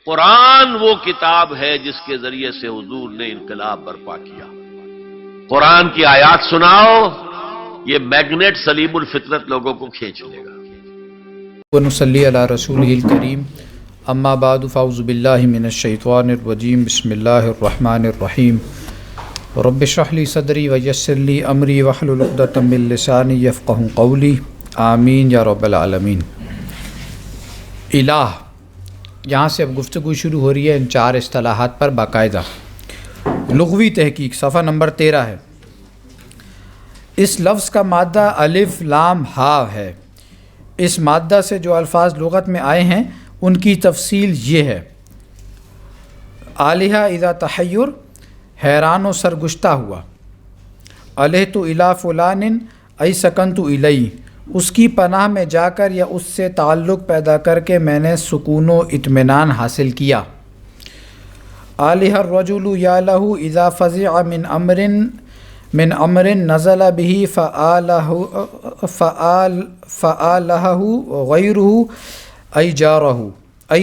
قرآن وہ کتاب ہے جس کے ذریعے سے حضور نے انقلاب برپا کیا. قرآن کی آیات سناؤ، یہ میگنیٹ سلیم الفطرت لوگوں کو کھینچ لے گا. ونصلی علی رسولہ الکریم، اما بعد فاعوذ باللہ من الشیطان الرجیم، بسم اللہ الرحمن الرحیم. رب اشرح لی صدری ویسر لی امری واحلل عقدۃ من لسانی یفقہوا قولی، آمین یا رب العالمین. الہ، یہاں سے اب گفتگو شروع ہو رہی ہے ان چار اصطلاحات پر باقاعدہ. لغوی تحقیق صفحہ نمبر 13 ہے. اس لفظ کا مادہ الف لام ہا ہے. اس مادہ سے جو الفاظ لغت میں آئے ہیں ان کی تفصیل یہ ہے: آلہہ اذا تحیر، حیران و سرگشتہ ہوا. الہت الی فلان ای سکنت الی، اس کی پناہ میں جا کر یا اس سے تعلق پیدا کر کے میں نے سکون و اطمینان حاصل کیا. آلہ الرجل یا لہ اذا فزع من امر نزل به فآلہ غیرہ ای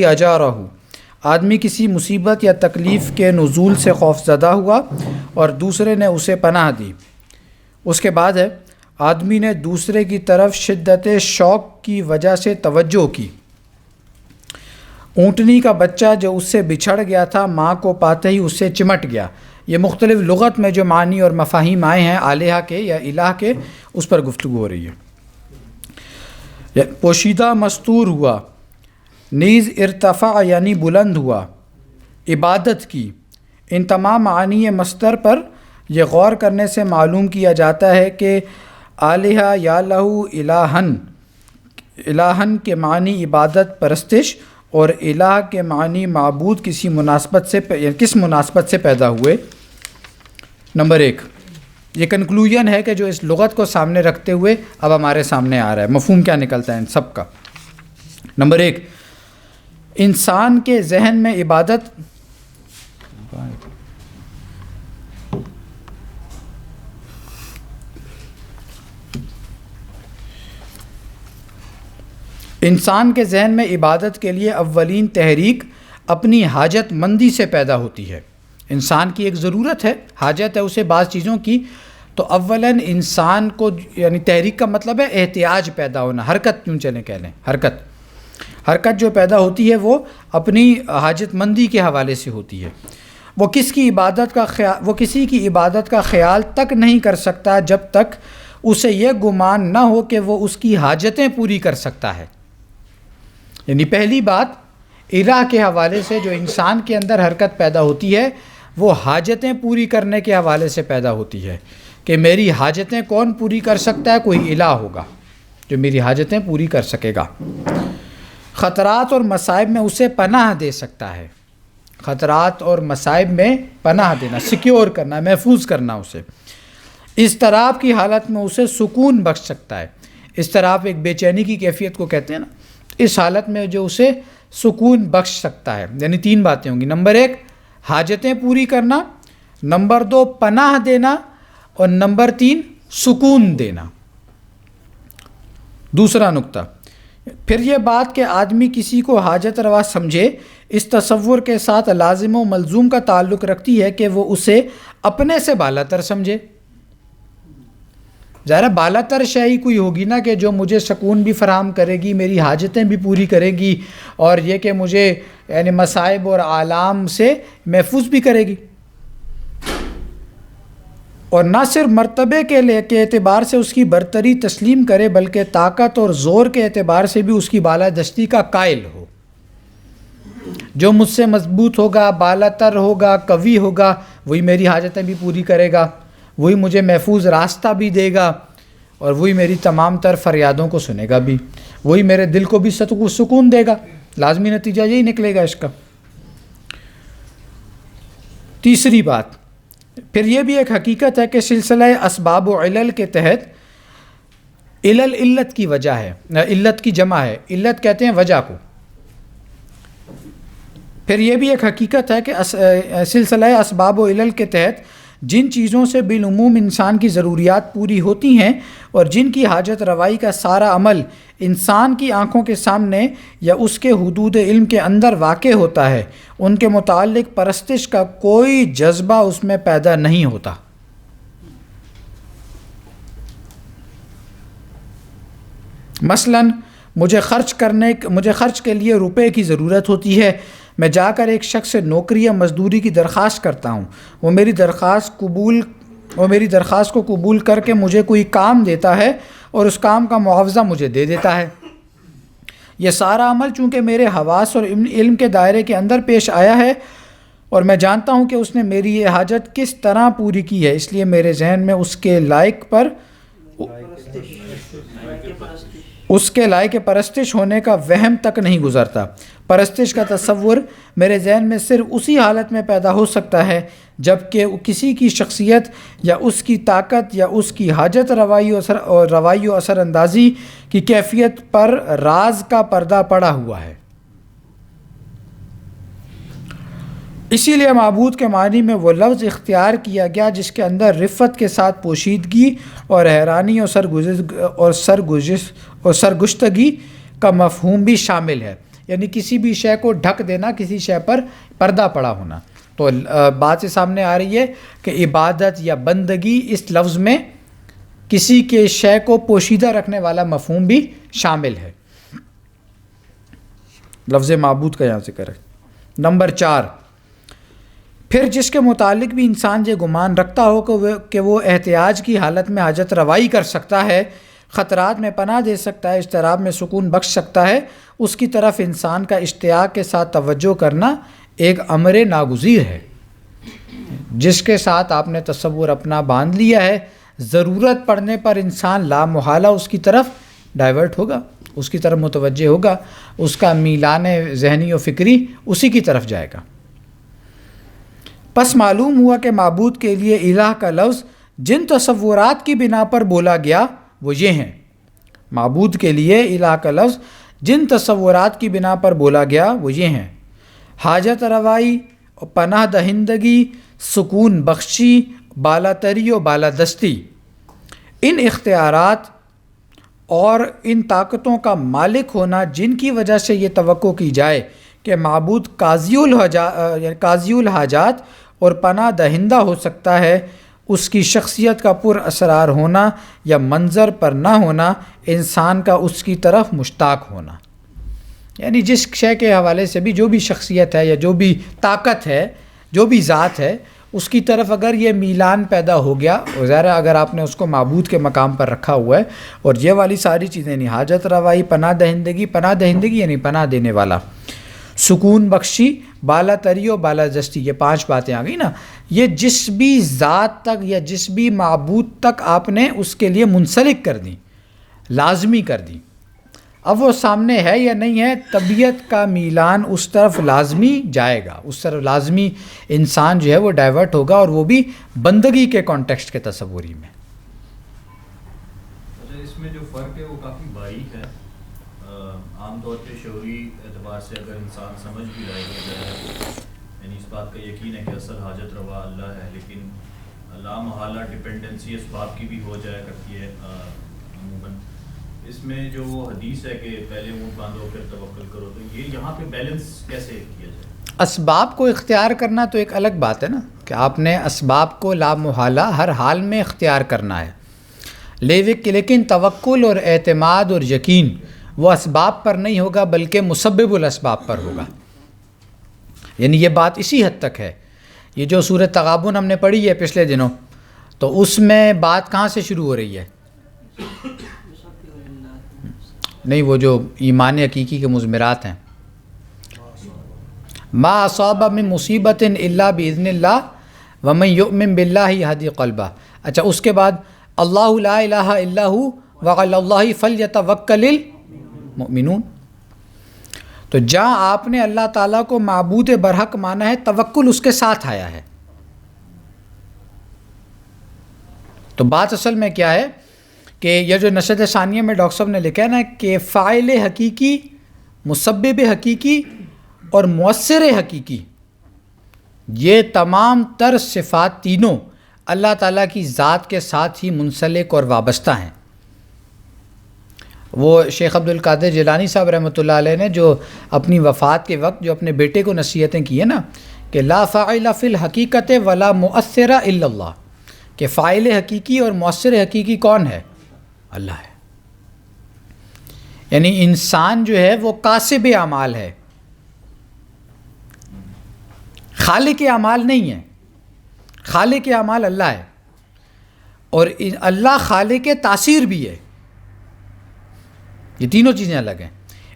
اجارہ. آدمی کسی مصیبت یا تکلیف کے نزول سے خوف زدہ ہوا اور دوسرے نے اسے پناہ دی. اس کے بعد ہے آدمی نے دوسرے کی طرف شدت شوق کی وجہ سے توجہ کی. اونٹنی کا بچہ جو اس سے بچھڑ گیا تھا ماں کو پاتے ہی اس سے چمٹ گیا. یہ مختلف لغت میں جو معنی اور مفاہیم آئے ہیں آلہہ کے یا الہ کے، اس پر گفتگو ہو رہی ہے. پوشیدہ مستور ہوا، نیز ارتفع یعنی بلند ہوا، عبادت کی. ان تمام معانی مصدر پر یہ غور کرنے سے معلوم کیا جاتا ہے کہ آلہہ یا لہو الہن کے معنی عبادت پرستش اور الہ کے معنی معبود کس مناسبت سے پیدا ہوئے. نمبر 1، یہ کنکلوژن ہے کہ جو اس لغت کو سامنے رکھتے ہوئے اب ہمارے سامنے آ رہا ہے. مفہوم کیا نکلتا ہے ان سب کا؟ نمبر 1، انسان کے ذہن میں عبادت کے لیے اولین تحریک اپنی حاجت مندی سے پیدا ہوتی ہے. انسان کی ایک ضرورت ہے، حاجت ہے اسے بعض چیزوں کی، تو اولاً انسان کو یعنی تحریک کا مطلب ہے احتیاج پیدا ہونا. حرکت کیوں چلیں کہہ لیں، حرکت جو پیدا ہوتی ہے وہ اپنی حاجت مندی کے حوالے سے ہوتی ہے. وہ کسی کی عبادت کا خیال تک نہیں کر سکتا جب تک اسے یہ گمان نہ ہو کہ وہ اس کی حاجتیں پوری کر سکتا ہے. یعنی پہلی بات الہ کے حوالے سے جو انسان کے اندر حرکت پیدا ہوتی ہے وہ حاجتیں پوری کرنے کے حوالے سے پیدا ہوتی ہے کہ میری حاجتیں کون پوری کر سکتا ہے؟ کوئی الہ ہوگا جو میری حاجتیں پوری کر سکے گا. خطرات اور مصائب میں اسے پناہ دے سکتا ہے. خطرات اور مصائب میں پناہ دینا، سیکیور کرنا، محفوظ کرنا اسے. اضطراب کی حالت میں اسے سکون بخش سکتا ہے. اضطراب ایک بے چینی کی کیفیت کو کہتے ہیں نا. اس حالت میں جو اسے سکون بخش سکتا ہے. یعنی 3 باتیں ہوں گی: نمبر 1 حاجتیں پوری کرنا، نمبر 2 پناہ دینا، اور نمبر 3 سکون دینا. دوسرا نقطہ، پھر یہ بات کہ آدمی کسی کو حاجت روا سمجھے اس تصور کے ساتھ لازم و ملزوم کا تعلق رکھتی ہے کہ وہ اسے اپنے سے بالا تر سمجھے. ظاہر بالا تر شے ہی کوئی ہوگی نا کہ جو مجھے سکون بھی فراہم کرے گی، میری حاجتیں بھی پوری کرے گی، اور یہ کہ مجھے یعنی مصائب اور آلام سے محفوظ بھی کرے گی. اور نہ صرف مرتبے کے اعتبار سے اس کی برتری تسلیم کرے بلکہ طاقت اور زور کے اعتبار سے بھی اس کی بالادستی کا قائل ہو. جو مجھ سے مضبوط ہوگا، بالا تر ہوگا، قوی ہوگا، وہی میری حاجتیں بھی پوری کرے گا، وہی مجھے محفوظ راستہ بھی دے گا، اور وہی میری تمام تر فریادوں کو سنے گا بھی، وہی میرے دل کو بھی سکون دے گا. لازمی نتیجہ یہی نکلے گا اس کا. تیسری بات، پھر یہ بھی ایک حقیقت ہے کہ سلسلہ اسباب و علل کے تحت علت کی وجہ ہے، علت کی جمع ہے، علت کہتے ہیں وجہ کو. پھر یہ بھی ایک حقیقت ہے کہ سلسلہ اسباب و علل کے تحت جن چیزوں سے بالعموم انسان کی ضروریات پوری ہوتی ہیں اور جن کی حاجت روائی کا سارا عمل انسان کی آنکھوں کے سامنے یا اس کے حدود علم کے اندر واقع ہوتا ہے، ان کے متعلق پرستش کا کوئی جذبہ اس میں پیدا نہیں ہوتا۔ مثلاً مجھے خرچ کے لیے روپے کی ضرورت ہوتی ہے، میں جا کر ایک شخص سے نوکری یا مزدوری کی درخواست کرتا ہوں، وہ میری درخواست کو قبول کر کے مجھے کوئی کام دیتا ہے اور اس کام کا معاوضہ مجھے دے دیتا ہے۔ یہ سارا عمل چونکہ میرے حواس اور علم کے دائرے کے اندر پیش آیا ہے اور میں جانتا ہوں کہ اس نے میری یہ حاجت کس طرح پوری کی ہے، اس لیے میرے ذہن میں اس کے لائق پرستش ہونے کا وہم تک نہیں گزرتا۔ پرستش کا تصور میرے ذہن میں صرف اسی حالت میں پیدا ہو سکتا ہے جب کہ کسی کی شخصیت یا اس کی طاقت یا اس کی حاجت روائی و اثر اندازی کی کیفیت پر راز کا پردہ پڑا ہوا ہے۔ اسی لیے معبود کے معنی میں وہ لفظ اختیار کیا گیا جس کے اندر رفت کے ساتھ پوشیدگی اور حیرانی اور سرگشتگی کا مفہوم بھی شامل ہے، یعنی کسی بھی شے کو ڈھک دینا، کسی شے پر پردہ پڑا ہونا۔ تو بات سے سامنے آ رہی ہے کہ عبادت یا بندگی اس لفظ میں کسی کے شے کو پوشیدہ رکھنے والا مفہوم بھی شامل ہے۔ لفظ معبود کا یہاں ذکر ہے۔ نمبر 4، پھر جس کے متعلق بھی انسان یہ گمان رکھتا ہو کہ وہ احتیاج کی حالت میں حاجت روائی کر سکتا ہے، خطرات میں پناہ دے سکتا ہے، اضطراب میں سکون بخش سکتا ہے، اس کی طرف انسان کا اشتیاق کے ساتھ توجہ کرنا ایک امر ناگزیر ہے۔ جس کے ساتھ آپ نے تصور اپنا باندھ لیا ہے، ضرورت پڑنے پر انسان لامحالہ اس کی طرف ڈائیورٹ ہوگا، اس کی طرف متوجہ ہوگا، اس کا میلان ذہنی و فکری اسی کی طرف جائے گا۔ پس معلوم ہوا کہ معبود کے لیے الہ کا لفظ جن تصورات کی بنا پر بولا گیا وہ یہ ہیں۔ معبود کے لیے الہ کا لفظ جن تصورات کی بنا پر بولا گیا وہ یہ ہیں: حاجت روائی، پناہ دہندگی، سکون بخشی، بالاتری و بالادستی۔ ان اختیارات اور ان طاقتوں کا مالک ہونا جن کی وجہ سے یہ توقع کی جائے کہ معبود قاضی الحاجات اور پناہ دہندہ ہو سکتا ہے، اس کی شخصیت کا پر اسرار ہونا یا منظر پر نہ ہونا، انسان کا اس کی طرف مشتاق ہونا۔ یعنی جس شے کے حوالے سے بھی جو بھی شخصیت ہے یا جو بھی طاقت ہے، جو بھی ذات ہے، اس کی طرف اگر یہ میلان پیدا ہو گیا، ظاہر ہے اگر آپ نے اس کو معبود کے مقام پر رکھا ہوا ہے، اور یہ والی ساری چیزیں یعنی حاجت روائی، پناہ دہندگی یعنی پناہ دینے والا، سکون بخشی، بالا تری و بالا دستی، یہ 5 باتیں آ گئی نا، یہ جس بھی ذات تک یا جس بھی معبود تک آپ نے اس کے لیے منسلک کر دیں، لازمی کر دیں۔ اب وہ سامنے ہے یا نہیں ہے، طبیعت کا میلان اس طرف لازمی جائے گا، اس طرف لازمی انسان جو ہے وہ ڈائیورٹ ہوگا، اور وہ بھی بندگی کے کانٹیکسٹ کے تصوری میں۔ اس میں جو فرق ہے وہ کافی باریک ہے۔ عام طور پہ شعوری اعتبار سے اگر انسان سمجھ بھی رہا ہے، یعنی اس بات کا یقین ہے کہ اصل حاجت روا اللہ ہے، لیکن لامحالہ ڈپینڈنسی اسباب کی بھی ہو جایا کرتی ہے عموماً۔ اس میں جو وہ حدیث ہے کہ پہلے اونٹ باندھو پھر توکل کرو، تو یہ یہاں پہ بیلنس کیسے کیا جائے؟ اسباب کو اختیار کرنا تو ایک الگ بات ہے نا، کہ آپ نے اسباب کو لامحالہ ہر حال میں اختیار کرنا ہے، لیکن توکل اور اعتماد اور یقین وہ اسباب پر نہیں ہوگا بلکہ مسبب الاسباب پر ہوگا۔ یعنی یہ بات اسی حد تک ہے، یہ جو سورۃ تغابن ہم نے پڑھی ہے پچھلے دنوں، تو اس میں بات کہاں سے شروع ہو رہی ہے؟ نہیں، وہ جو ایمان حقیقی کے مضمرات ہیں، ما اصاب من مصیبت الا باذن اللہ ومن یؤمن باللہ یہدی قلبہ۔ اچھا، اس کے بعد اللہ لا الہ الا ہو وعلی اللہ فلیتوکل المؤمنون۔ تو جہاں آپ نے اللہ تعالیٰ کو معبود برحق مانا ہے، توکل اس کے ساتھ آیا ہے۔ تو بات اصل میں کیا ہے کہ یہ جو نشد ثانیہ میں ڈاکٹر صاحب نے لکھا ہے نا کہ فاعل حقیقی، مسبب حقیقی اور مؤثر حقیقی، یہ تمام تر صفات تینوں اللہ تعالیٰ کی ذات کے ساتھ ہی منسلک اور وابستہ ہیں. وہ شیخ عبد القادر جیلانی صاحب رحمۃ اللہ علیہ نے جو اپنی وفات کے وقت جو اپنے بیٹے کو نصیحتیں کی ہیں نا کہ لا فاعل فی الحقیقت ولا مؤثر الا اللہ، کہ فاعل حقیقی اور مؤثر حقیقی کون ہے؟ اللہ ہے. یعنی انسان جو ہے وہ کاسب اعمال ہے، خالق اعمال نہیں ہے. خالق اعمال اللہ ہے، اور اللہ خالق تاثیر بھی ہے. یہ تینوں چیزیں الگ ہیں.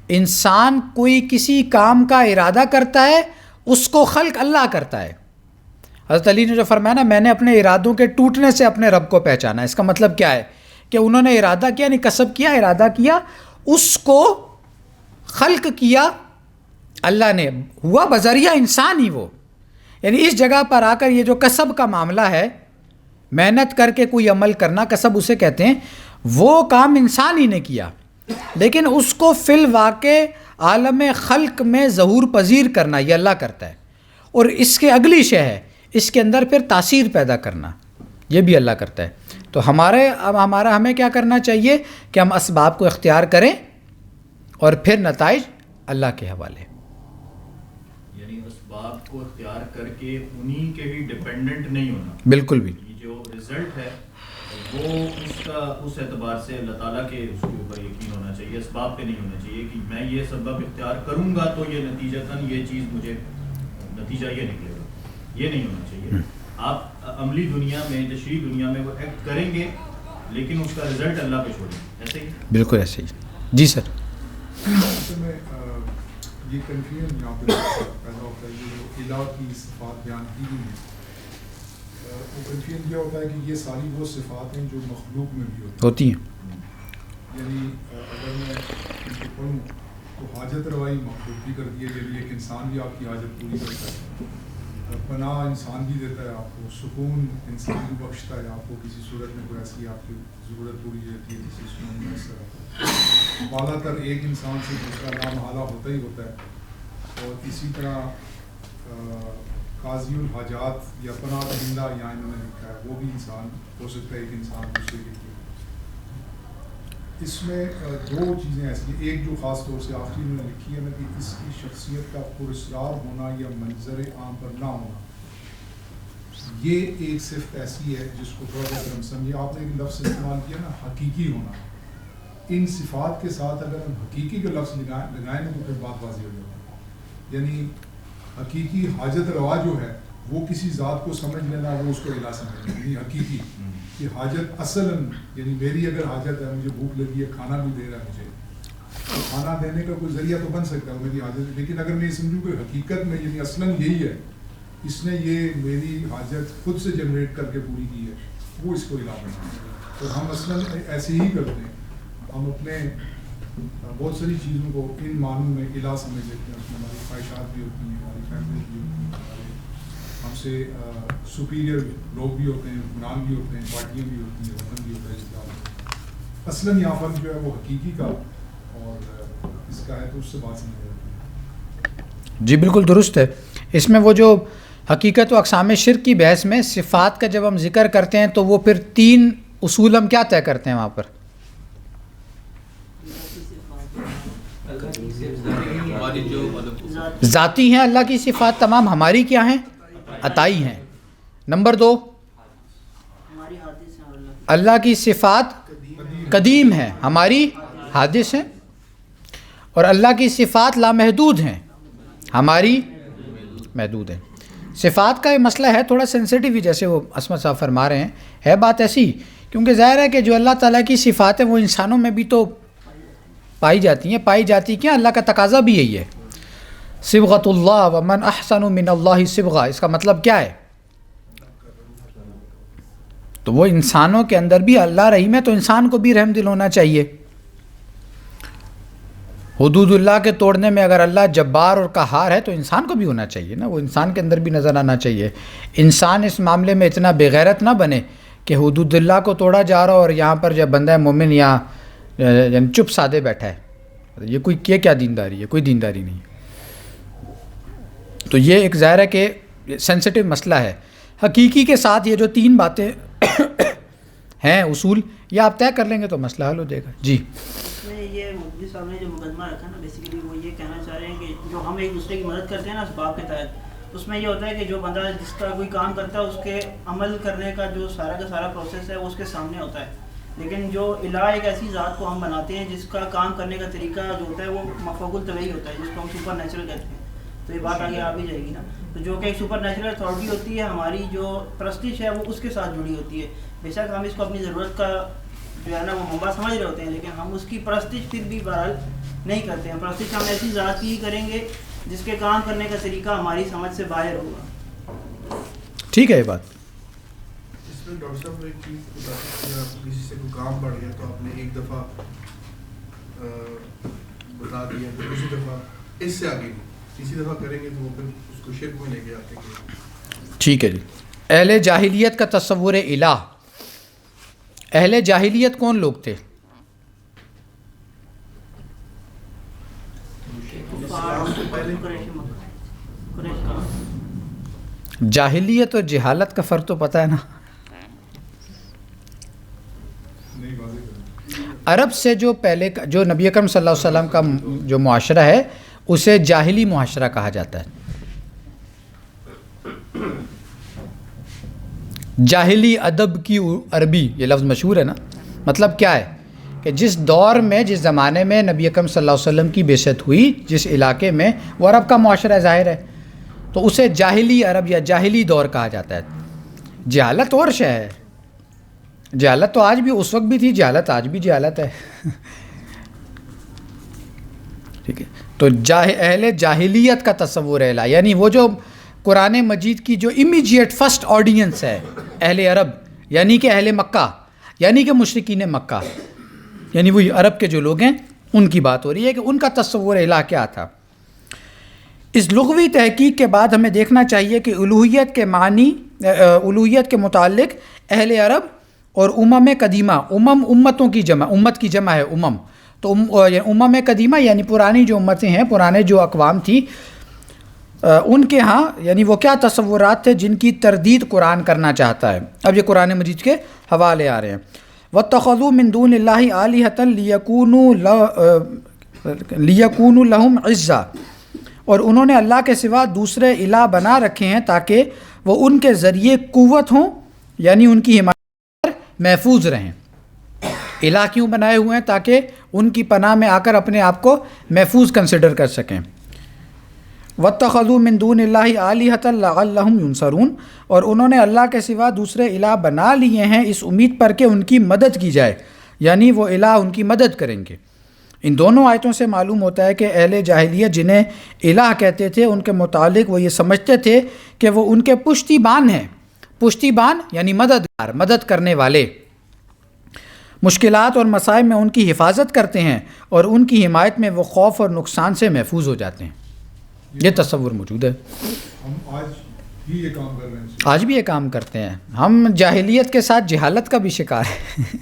انسان کوئی کسی کام کا ارادہ کرتا ہے، اس کو خلق اللہ کرتا ہے. حضرت علی نے جو فرمایا نا میں نے اپنے ارادوں کے ٹوٹنے سے اپنے رب کو پہچانا، اس کا مطلب کیا ہے کہ انہوں نے ارادہ کیا، یعنی کسب کیا، ارادہ کیا، اس کو خلق کیا اللہ نے، ہوا بذریعہ انسان ہی وہ. یعنی اس جگہ پر آ کر یہ جو کسب کا معاملہ ہے، محنت کر کے کوئی عمل کرنا، کسب اسے کہتے ہیں، وہ کام انسان ہی نے کیا، لیکن اس کو فی الواقع عالم خلق میں ظہور پذیر کرنا یہ اللہ کرتا ہے. اور اس کے اگلی شے ہے اس کے اندر پھر تاثیر پیدا کرنا، یہ بھی اللہ کرتا ہے. تو ہمیں کیا کرنا چاہیے کہ ہم اسباب کو اختیار کریں اور پھر نتائج اللہ کے حوالے. یعنی اسباب کو اختیار کر کے انہی کے ہی ڈیپینڈنٹ نہیں ہونا. بالکل بھی. جو رزلٹ ہے وہ اس اعتبار سے اللہ تعالیٰ کے اس کے اوپر یقین ہونا چاہیے، اسباب پہ نہیں ہونا چاہیے کہ میں یہ سبب اختیار کروں گا تو یہ نتیجتاً یہ چیز مجھے نتیجہ یہ نکلے گا، یہ نہیں ہونا چاہیے. آپ عملی دنیا میں، تشریعی دنیا میں وہ ایکٹ کریں گے لیکن اس کا رزلٹ اللہ پہ چھوڑیں گے. ایسے ہی بالکل ایسے ہی. جی سر. یہ کنفیوژن یہاں پہ پیدا ہوتا ہے، یہ جو الہ کی صفات بیان کی گئی ہیں، وہ کنفیوژن یہ ہوتا ہے کہ یہ ساری وہ صفات ہیں جو مخلوق میں بھی ہوتی ہیں. یعنی اگر میں ان کو پڑھوں تو حاجت روائی مخلوق بھی کر دی ہے، یعنی ایک انسان بھی آپ کی حاجت پوری کرتا ہے، پناہ انسان بھی دیتا ہے آپ کو، سکون انسان بھی بخشتا ہے آپ کو، کسی صورت میں کوئی ایسی آپ کی ضرورت پوری رہتی ہے جس سے سکون میسر ہوتا ہے. بالا تر ایک انسان سے دوسرا لامحالہ ہوتا ہی ہوتا ہے. اور اسی طرح قاضی الحاجات یا پناہ دہندہ یہاں انہوں نے لکھا ہے، وہ بھی انسان ہو سکتا ہے، ایک انسان دوسرے کے لیے. اس میں دو چیزیں ایسی ہیں، ایک جو خاص طور سے آخری میں نے لکھی ہے نا کہ اس کی شخصیت کا پراسرار ہونا یا منظر عام پر نہ ہونا، یہ ایک صفت ایسی ہے جس کو تھوڑا سا ہم سمجھے. آپ نے ایک لفظ استعمال کیا نا حقیقی ہونا، ان صفات کے ساتھ اگر ہم حقیقی کا لفظ لگائیں نا تو پھر بات واضح ہو جاتی ہے. یعنی حقیقی حاجت روا جو ہے وہ کسی ذات کو سمجھ لینا، وہ اس کو الہ سمجھ لینا. یعنی حقیقی کہ حاجت اصلاً، یعنی میری اگر حاجت ہے، مجھے بھوک لگی ہے، کھانا بھی دے رہا ہے مجھے، تو کھانا دینے کا کوئی ذریعہ تو بن سکتا ہے میری حاجت، لیکن اگر میں یہ سمجھوں کہ حقیقت میں یعنی اصلاً یہی ہے، اس نے یہ میری حاجت خود سے جنریٹ کر کے پوری کی ہے، وہ اس کو الہ بنا. تو ہم اصلاً ایسے ہی کرتے ہیں، ہم اپنے بہت ساری چیزوں کو ان معنوں میں الہ سمجھ لیتے ہیں. ہماری خواہشات بھی ہوتی ہیں، ہماری فیملی بھی ہوتی ہیں، ہمارے ہم سے سپیریئر لوگ بھی ہوتے ہیں، حکمران بھی ہوتے ہیں، پارٹیاں بھی ہوتی ہیں، وطن بھی ہوتا ہے. اصلاً یہاں پر جو ہے وہ حقیقی کا اور اس کا ہے، تو اس سے بات سمجھ جاتی ہے. جی بالکل درست ہے. اس میں وہ جو حقیقت و اقسام شرک کی بحث میں صفات کا جب ہم ذکر کرتے ہیں تو وہ پھر تین اصول ہم کیا طے کرتے ہیں وہاں پر؟ ذاتی ہیں اللہ کی صفات تمام، ہماری کیا ہیں؟ عطائی ہیں. نمبر دو، اللہ کی صفات قدیم ہیں، ہماری حادث ہیں. اور اللہ کی صفات لامحدود ہیں، ہماری محدود ہیں. صفات کا یہ مسئلہ ہے تھوڑا سینسیٹیو ہی، جیسے وہ عصمت صاحب فرما رہے ہیں، ہے بات ایسی، کیونکہ ظاہر ہے کہ جو اللہ تعالیٰ کی صفات ہیں وہ انسانوں میں بھی تو پائی جاتی کیا، اللہ کا تقاضا بھی یہی ہے. صبغۃ اللہ ومن احسن من اللہ صبغہ، اس کا مطلب کیا ہے؟ تو وہ انسانوں کے اندر بھی اللہ رحیم ہے، تو انسان کو بھی رحم دل ہونا چاہیے. حدود اللہ کے توڑنے میں اگر اللہ جبار اور قہار ہے تو انسان کو بھی ہونا چاہیے نا، وہ انسان کے اندر بھی نظر آنا چاہیے. انسان اس معاملے میں اتنا بے غیرت نہ بنے کہ حدود اللہ کو توڑا جا رہا ہو اور یہاں پر جب بندہ مومن یہاں یعنی چپ سادے بیٹھا ہے. یہ کیا دینداری ہے؟ کوئی دینداری نہیں. تو یہ ایک ظاہر ہے کہ سینسیٹیو مسئلہ ہے. حقیقی کے ساتھ یہ جو 3 باتیں ہیں اصول، یہ آپ طے کر لیں گے تو مسئلہ حل ہو جائے گا. جی اس میں یہ مفتی صاحب نے جو مقدمہ رکھا نا، بیسیکلی وہ یہ کہنا چاہ رہے ہیں کہ جو ہم ایک دوسرے کی مدد کرتے ہیں نا اسباب کے تحت، اس میں یہ ہوتا ہے کہ جو بندہ جس کا کوئی کام کرتا ہے اس کے عمل کرنے کا جو سارا کا سارا پروسیس ہے وہ اس کے سامنے ہوتا ہے. لیکن جو الہ ایک ایسی ذات کو ہم بناتے ہیں جس کا کام کرنے کا طریقہ جو ہوتا ہے وہ مفوق الطبعی ہوتا ہے، جس کو ہم سپر نیچرل کہتے ہیں. تو یہ بات آگے آ بھی جائے گی نا. تو جو کہ ایک سپر نیچرل اتھارٹی ہوتی ہے، ہماری جو پرستش ہے وہ اس کے ساتھ جڑی ہوتی ہے. بے شک ہم اس کو اپنی ضرورت کا جو ہے نا وہ منبع سمجھ رہے ہوتے ہیں، لیکن ہم اس کی پرستش پھر بھی بہرحال نہیں کرتے ہیں. پرستش ہم ایسی ذات کی ہی کریں گے جس کے کام کرنے کا طریقہ ہماری سمجھ سے باہر ہوگا. ٹھیک ہے یہ بات. اس میں ڈاکٹر صاحب ایک چیز بتا سکتے ہیں، آپ کسی سے کوئی کام پڑ گیا تو آپ نے ایک دفعہ بتا دیا، پھر اسی دفعہ اس سے آگے نہیں، اسی دفعہ کریں گے تو وہ پھر اس کو شرک میں لے کے آتے ہیں. ٹھیک ہے جی. اہل جاہلیت کا تصور الہ. اہل جاہلیت کون لوگ تھے؟ جاہلیت اور جہالت کا فرق تو پتہ ہے نا. نہیں واضح کریں. عرب سے جو پہلے جو نبی اکرم صلی اللہ علیہ وسلم کا جو معاشرہ ہے اسے جاہلی معاشرہ کہا جاتا ہے. جاہلی ادب کی عربی یہ لفظ مشہور ہے نا. مطلب کیا ہے کہ جس دور میں جس زمانے میں نبی اکرم صلی اللہ علیہ وسلم کی بعثت ہوئی، جس علاقے میں، وہ عرب کا معاشرہ ظاہر ہے، تو اسے جاہلی عرب یا جاہلی دور کہا جاتا ہے. جہالت اور شے ہے. جہالت تو آج بھی اس وقت بھی تھی، جہالت آج بھی جہالت ہے. ٹھیک ہے. تو اہل جاہلیت کا تصور ہے الہ، یعنی وہ جو قرآن مجید کی جو امیجیٹ فرسٹ آڈینس ہے اہل عرب، یعنی کہ اہل مکہ، یعنی کہ مشرکین مکہ، یعنی وہی عرب کے جو لوگ ہیں ان کی بات ہو رہی ہے کہ ان کا تصور الہ کیا تھا. اس لغوی تحقیق کے بعد ہمیں دیکھنا چاہیے کہ الوہیت کے معنی، الوہیت کے متعلق اہل عرب اور قدیمہ، امتوں کی جمع، امت کی جمع ہے امم، تو قدیمہ یعنی پرانی جو امتیں ہیں، پرانے جو اقوام تھی، ان کے ہاں یعنی وہ کیا تصورات تھے جن کی تردید قرآن کرنا چاہتا ہے. اب یہ قرآن مجید کے حوالے آ رہے ہیں. وَاتَّخَذُوا مِن دُونِ اللَّهِ آلِهَةً لِيَكُونُوا لَهُمْ عِزًّا، اور انہوں نے اللہ کے سوا دوسرے الہ بنا رکھے ہیں تاکہ وہ ان کے ذریعے قوت ہوں، یعنی ان کی حمایت پر محفوظ رہیں. الہ کیوں بنائے ہوئے ہیں؟ تاکہ ان کی پناہ میں آ کر اپنے آپ کو محفوظ کنسیڈر کر سکیں. وَاتَّخَذُوا مِن دُونِ اللَّهِ آلِهَةً لَعَلَّهُمْ يُنصَرُونَ، اور انہوں نے اللہ کے سوا دوسرے الہ بنا لیے ہیں اس امید پر کہ ان کی مدد کی جائے، یعنی وہ الہ ان کی مدد کریں گے. ان دونوں آیتوں سے معلوم ہوتا ہے کہ اہل جاہلیت جنہیں الہ کہتے تھے ان کے متعلق وہ یہ سمجھتے تھے کہ وہ ان کے پشتی بان ہیں. پشتی بان یعنی مددگار، مدد کرنے والے، مشکلات اور مصائب میں ان کی حفاظت کرتے ہیں اور ان کی حمایت میں وہ خوف اور نقصان سے محفوظ ہو جاتے ہیں. یہ تصور موجود ہے. ہم آج بھی یہ کام کر رہے ہیں. آج بھی یہ کام کرتے ہیں. ہم جاہلیت کے ساتھ جہالت کا بھی شکار ہیں.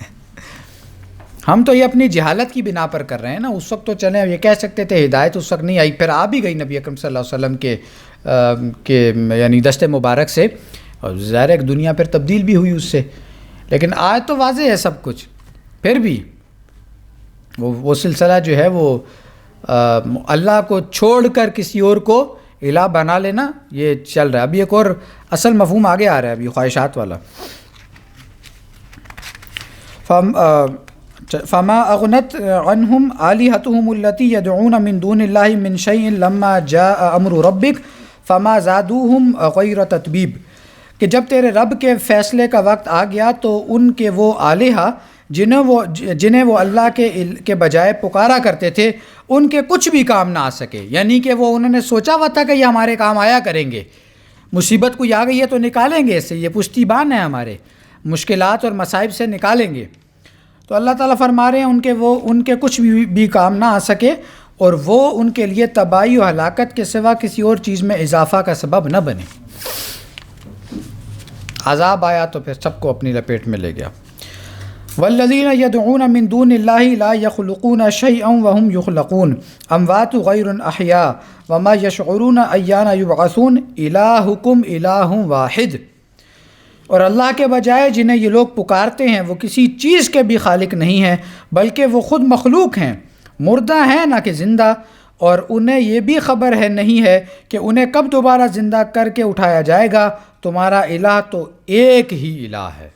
ہم تو یہ اپنی جہالت کی بنا پر کر رہے ہیں نا. اس وقت تو چلیں یہ کہہ سکتے تھے ہدایت اس وقت نہیں آئی، پھر آ بھی گئی نبی اکرم صلی اللہ علیہ وسلم کے یعنی دست مبارک سے، اور ظاہر ہے دنیا پھر تبدیل بھی ہوئی اس سے. لیکن آج تو واضح ہے سب کچھ. پھر بھی وہ سلسلہ جو ہے وہ اللہ کو چھوڑ کر کسی اور کو الہ بنا لینا یہ چل رہا ہے. ابھی ایک اور اصل مفہوم آگے آ رہا ہے ابھی خواہشات والا. فما اغنت عنہم آلہتہم التی یدعون من دون اللہ من شیء لما جاء امر ربک فما زادوہم غیر تتبیب، کہ جب تیرے رب کے فیصلے کا وقت آ گیا تو ان کے وہ آلہہ جنہیں وہ اللہ کے بجائے پکارا کرتے تھے ان کے کچھ بھی کام نہ آ سکے. یعنی کہ وہ انہوں نے سوچا ہوا تھا کہ یہ ہمارے کام آیا کریں گے، مصیبت کوئی آ گئی ہے تو نکالیں گے اس سے، یہ پشتی بان ہے ہمارے، مشکلات اور مصائب سے نکالیں گے. تو اللہ تعالیٰ فرما رہے ہیں ان کے کچھ بھی کام نہ آ سکے اور وہ ان کے لیے تباہی و ہلاکت کے سوا کسی اور چیز میں اضافہ کا سبب نہ بنے. عذاب آیا تو پھر سب کو اپنی لپیٹ میں لے گیا. والذین یدعون من دون اللہ لا یخلقون شیئا وهم یخلقون اموات غیر احیاء وما یشعرون ایان یبعثون الہکم الہ واحد. اور اللہ کے بجائے جنہیں یہ لوگ پکارتے ہیں وہ کسی چیز کے بھی خالق نہیں ہیں بلکہ وہ خود مخلوق ہیں، مردہ ہیں نہ کہ زندہ، اور انہیں یہ بھی خبر ہے نہیں ہے کہ انہیں کب دوبارہ زندہ کر کے اٹھایا جائے گا۔ تمہارا الہ تو ایک ہی الہ ہے۔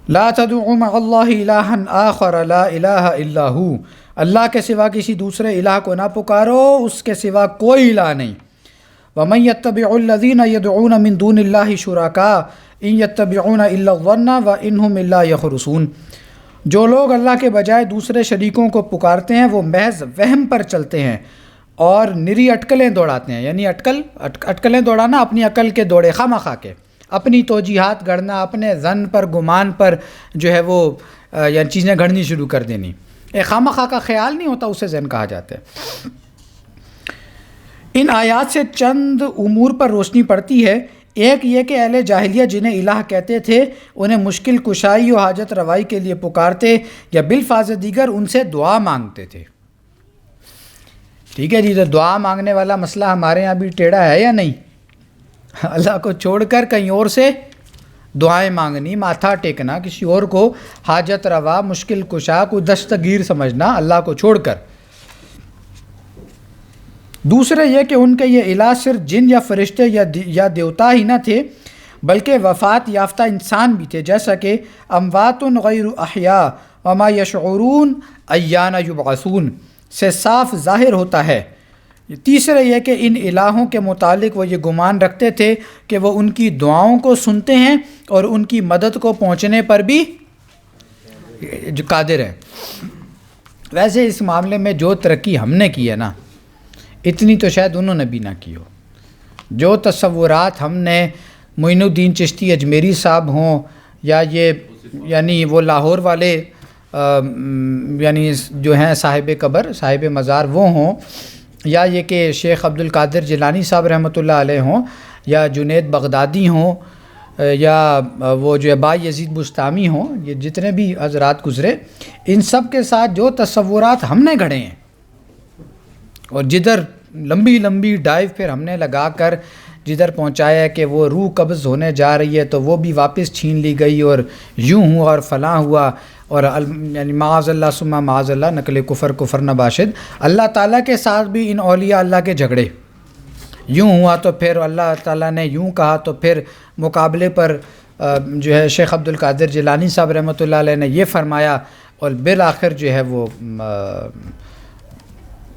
لا تدعوا مع اللہ الہا آخر لا الہ الا ہو، اللہ کے سوا کسی دوسرے الہ کو نہ پکارو، اس کے سوا کوئی الہ نہیں۔ وَمَن يَتَّبِعُ الَّذِينَ يَدْعُونَ مِن دُونِ اللَّهِ شُرَكَاءَ إِن يَتَّبِعُونَ إِلَّا الظَّنَّ وَإِنْ هُمْ إِلَّا يَخْرُصُونَ، جو لوگ اللہ کے بجائے دوسرے شریکوں کو پکارتے ہیں وہ محض وہم پر چلتے ہیں اور نری اٹکلیں دوڑاتے ہیں، یعنی اٹکلیں دوڑانا اپنی عقل کے دوڑے خواہ مخواہ کے، اپنی توجیحات گھڑنا، اپنے ظن پر گمان پر جو ہے وہ یعنی چیزیں گھڑنی شروع کر دینی، ایک خواہ مخواہ کا خیال نہیں ہوتا، اسے ذہن کہا جاتا ہے۔ ان آیات سے چند امور پر روشنی پڑتی ہے۔ ایک یہ کہ اہل جاہلیہ جنہیں الہ کہتے تھے انہیں مشکل کشائی و حاجت روائی کے لیے پکارتے یا بالفاظ دیگر ان سے دعا مانگتے تھے۔ ٹھیک ہے جی، تو دعا مانگنے والا مسئلہ ہمارے یہاں بھی ٹیڑھا ہے یا نہیں؟ اللہ کو چھوڑ کر کہیں اور سے دعائیں مانگنی، ماتھا ٹیکنا، کسی اور کو حاجت روا، مشکل کشا، کوئی دستگیر سمجھنا اللہ کو چھوڑ کر۔ دوسرے یہ کہ ان کے یہ الہ صرف جن یا فرشتے یا دیوتا ہی نہ تھے بلکہ وفات یافتہ انسان بھی تھے، جیسا کہ اموات غیر احیاء وما یشعرون ایان یبعثون سے صاف ظاہر ہوتا ہے۔ تیسرے یہ کہ ان الہوں کے متعلق وہ یہ گمان رکھتے تھے کہ وہ ان کی دعاؤں کو سنتے ہیں اور ان کی مدد کو پہنچنے پر بھی جو قادر ہیں۔ ویسے اس معاملے میں جو ترقی ہم نے کی ہے نا، اتنی تو شاید انہوں نے بھی نہ کی ہو۔ جو تصورات ہم نے معین الدین چشتی اجمیری صاحب ہوں یا یہ یعنی وہ لاہور والے یعنی جو ہیں صاحب قبر صاحب مزار وہ ہوں، یا یہ کہ شیخ عبد القادر جیلانی صاحب رحمۃ اللہ علیہ ہوں، یا جنید بغدادی ہوں، یا وہ جو با یزید بستامی ہوں، یہ جتنے بھی حضرات گزرے، ان سب کے ساتھ جو تصورات ہم نے گھڑے ہیں اور جدھر لمبی لمبی ڈائیو پھر ہم نے لگا کر جدھر پہنچایا ہے کہ وہ روح قبض ہونے جا رہی ہے تو وہ بھی واپس چھین لی گئی اور یوں ہوا اور فلاں ہوا، اور یعنی معاذ اللہ ثم معاذ اللہ نقل کفر نباشد، اللہ تعالیٰ کے ساتھ بھی ان اولیاء اللہ کے جھگڑے، یوں ہوا تو پھر اللہ تعالیٰ نے یوں کہا تو پھر مقابلے پر جو ہے شیخ عبد القادر جیلانی صاحب رحمۃ اللہ علیہ نے یہ فرمایا، اور بالآخر جو ہے وہ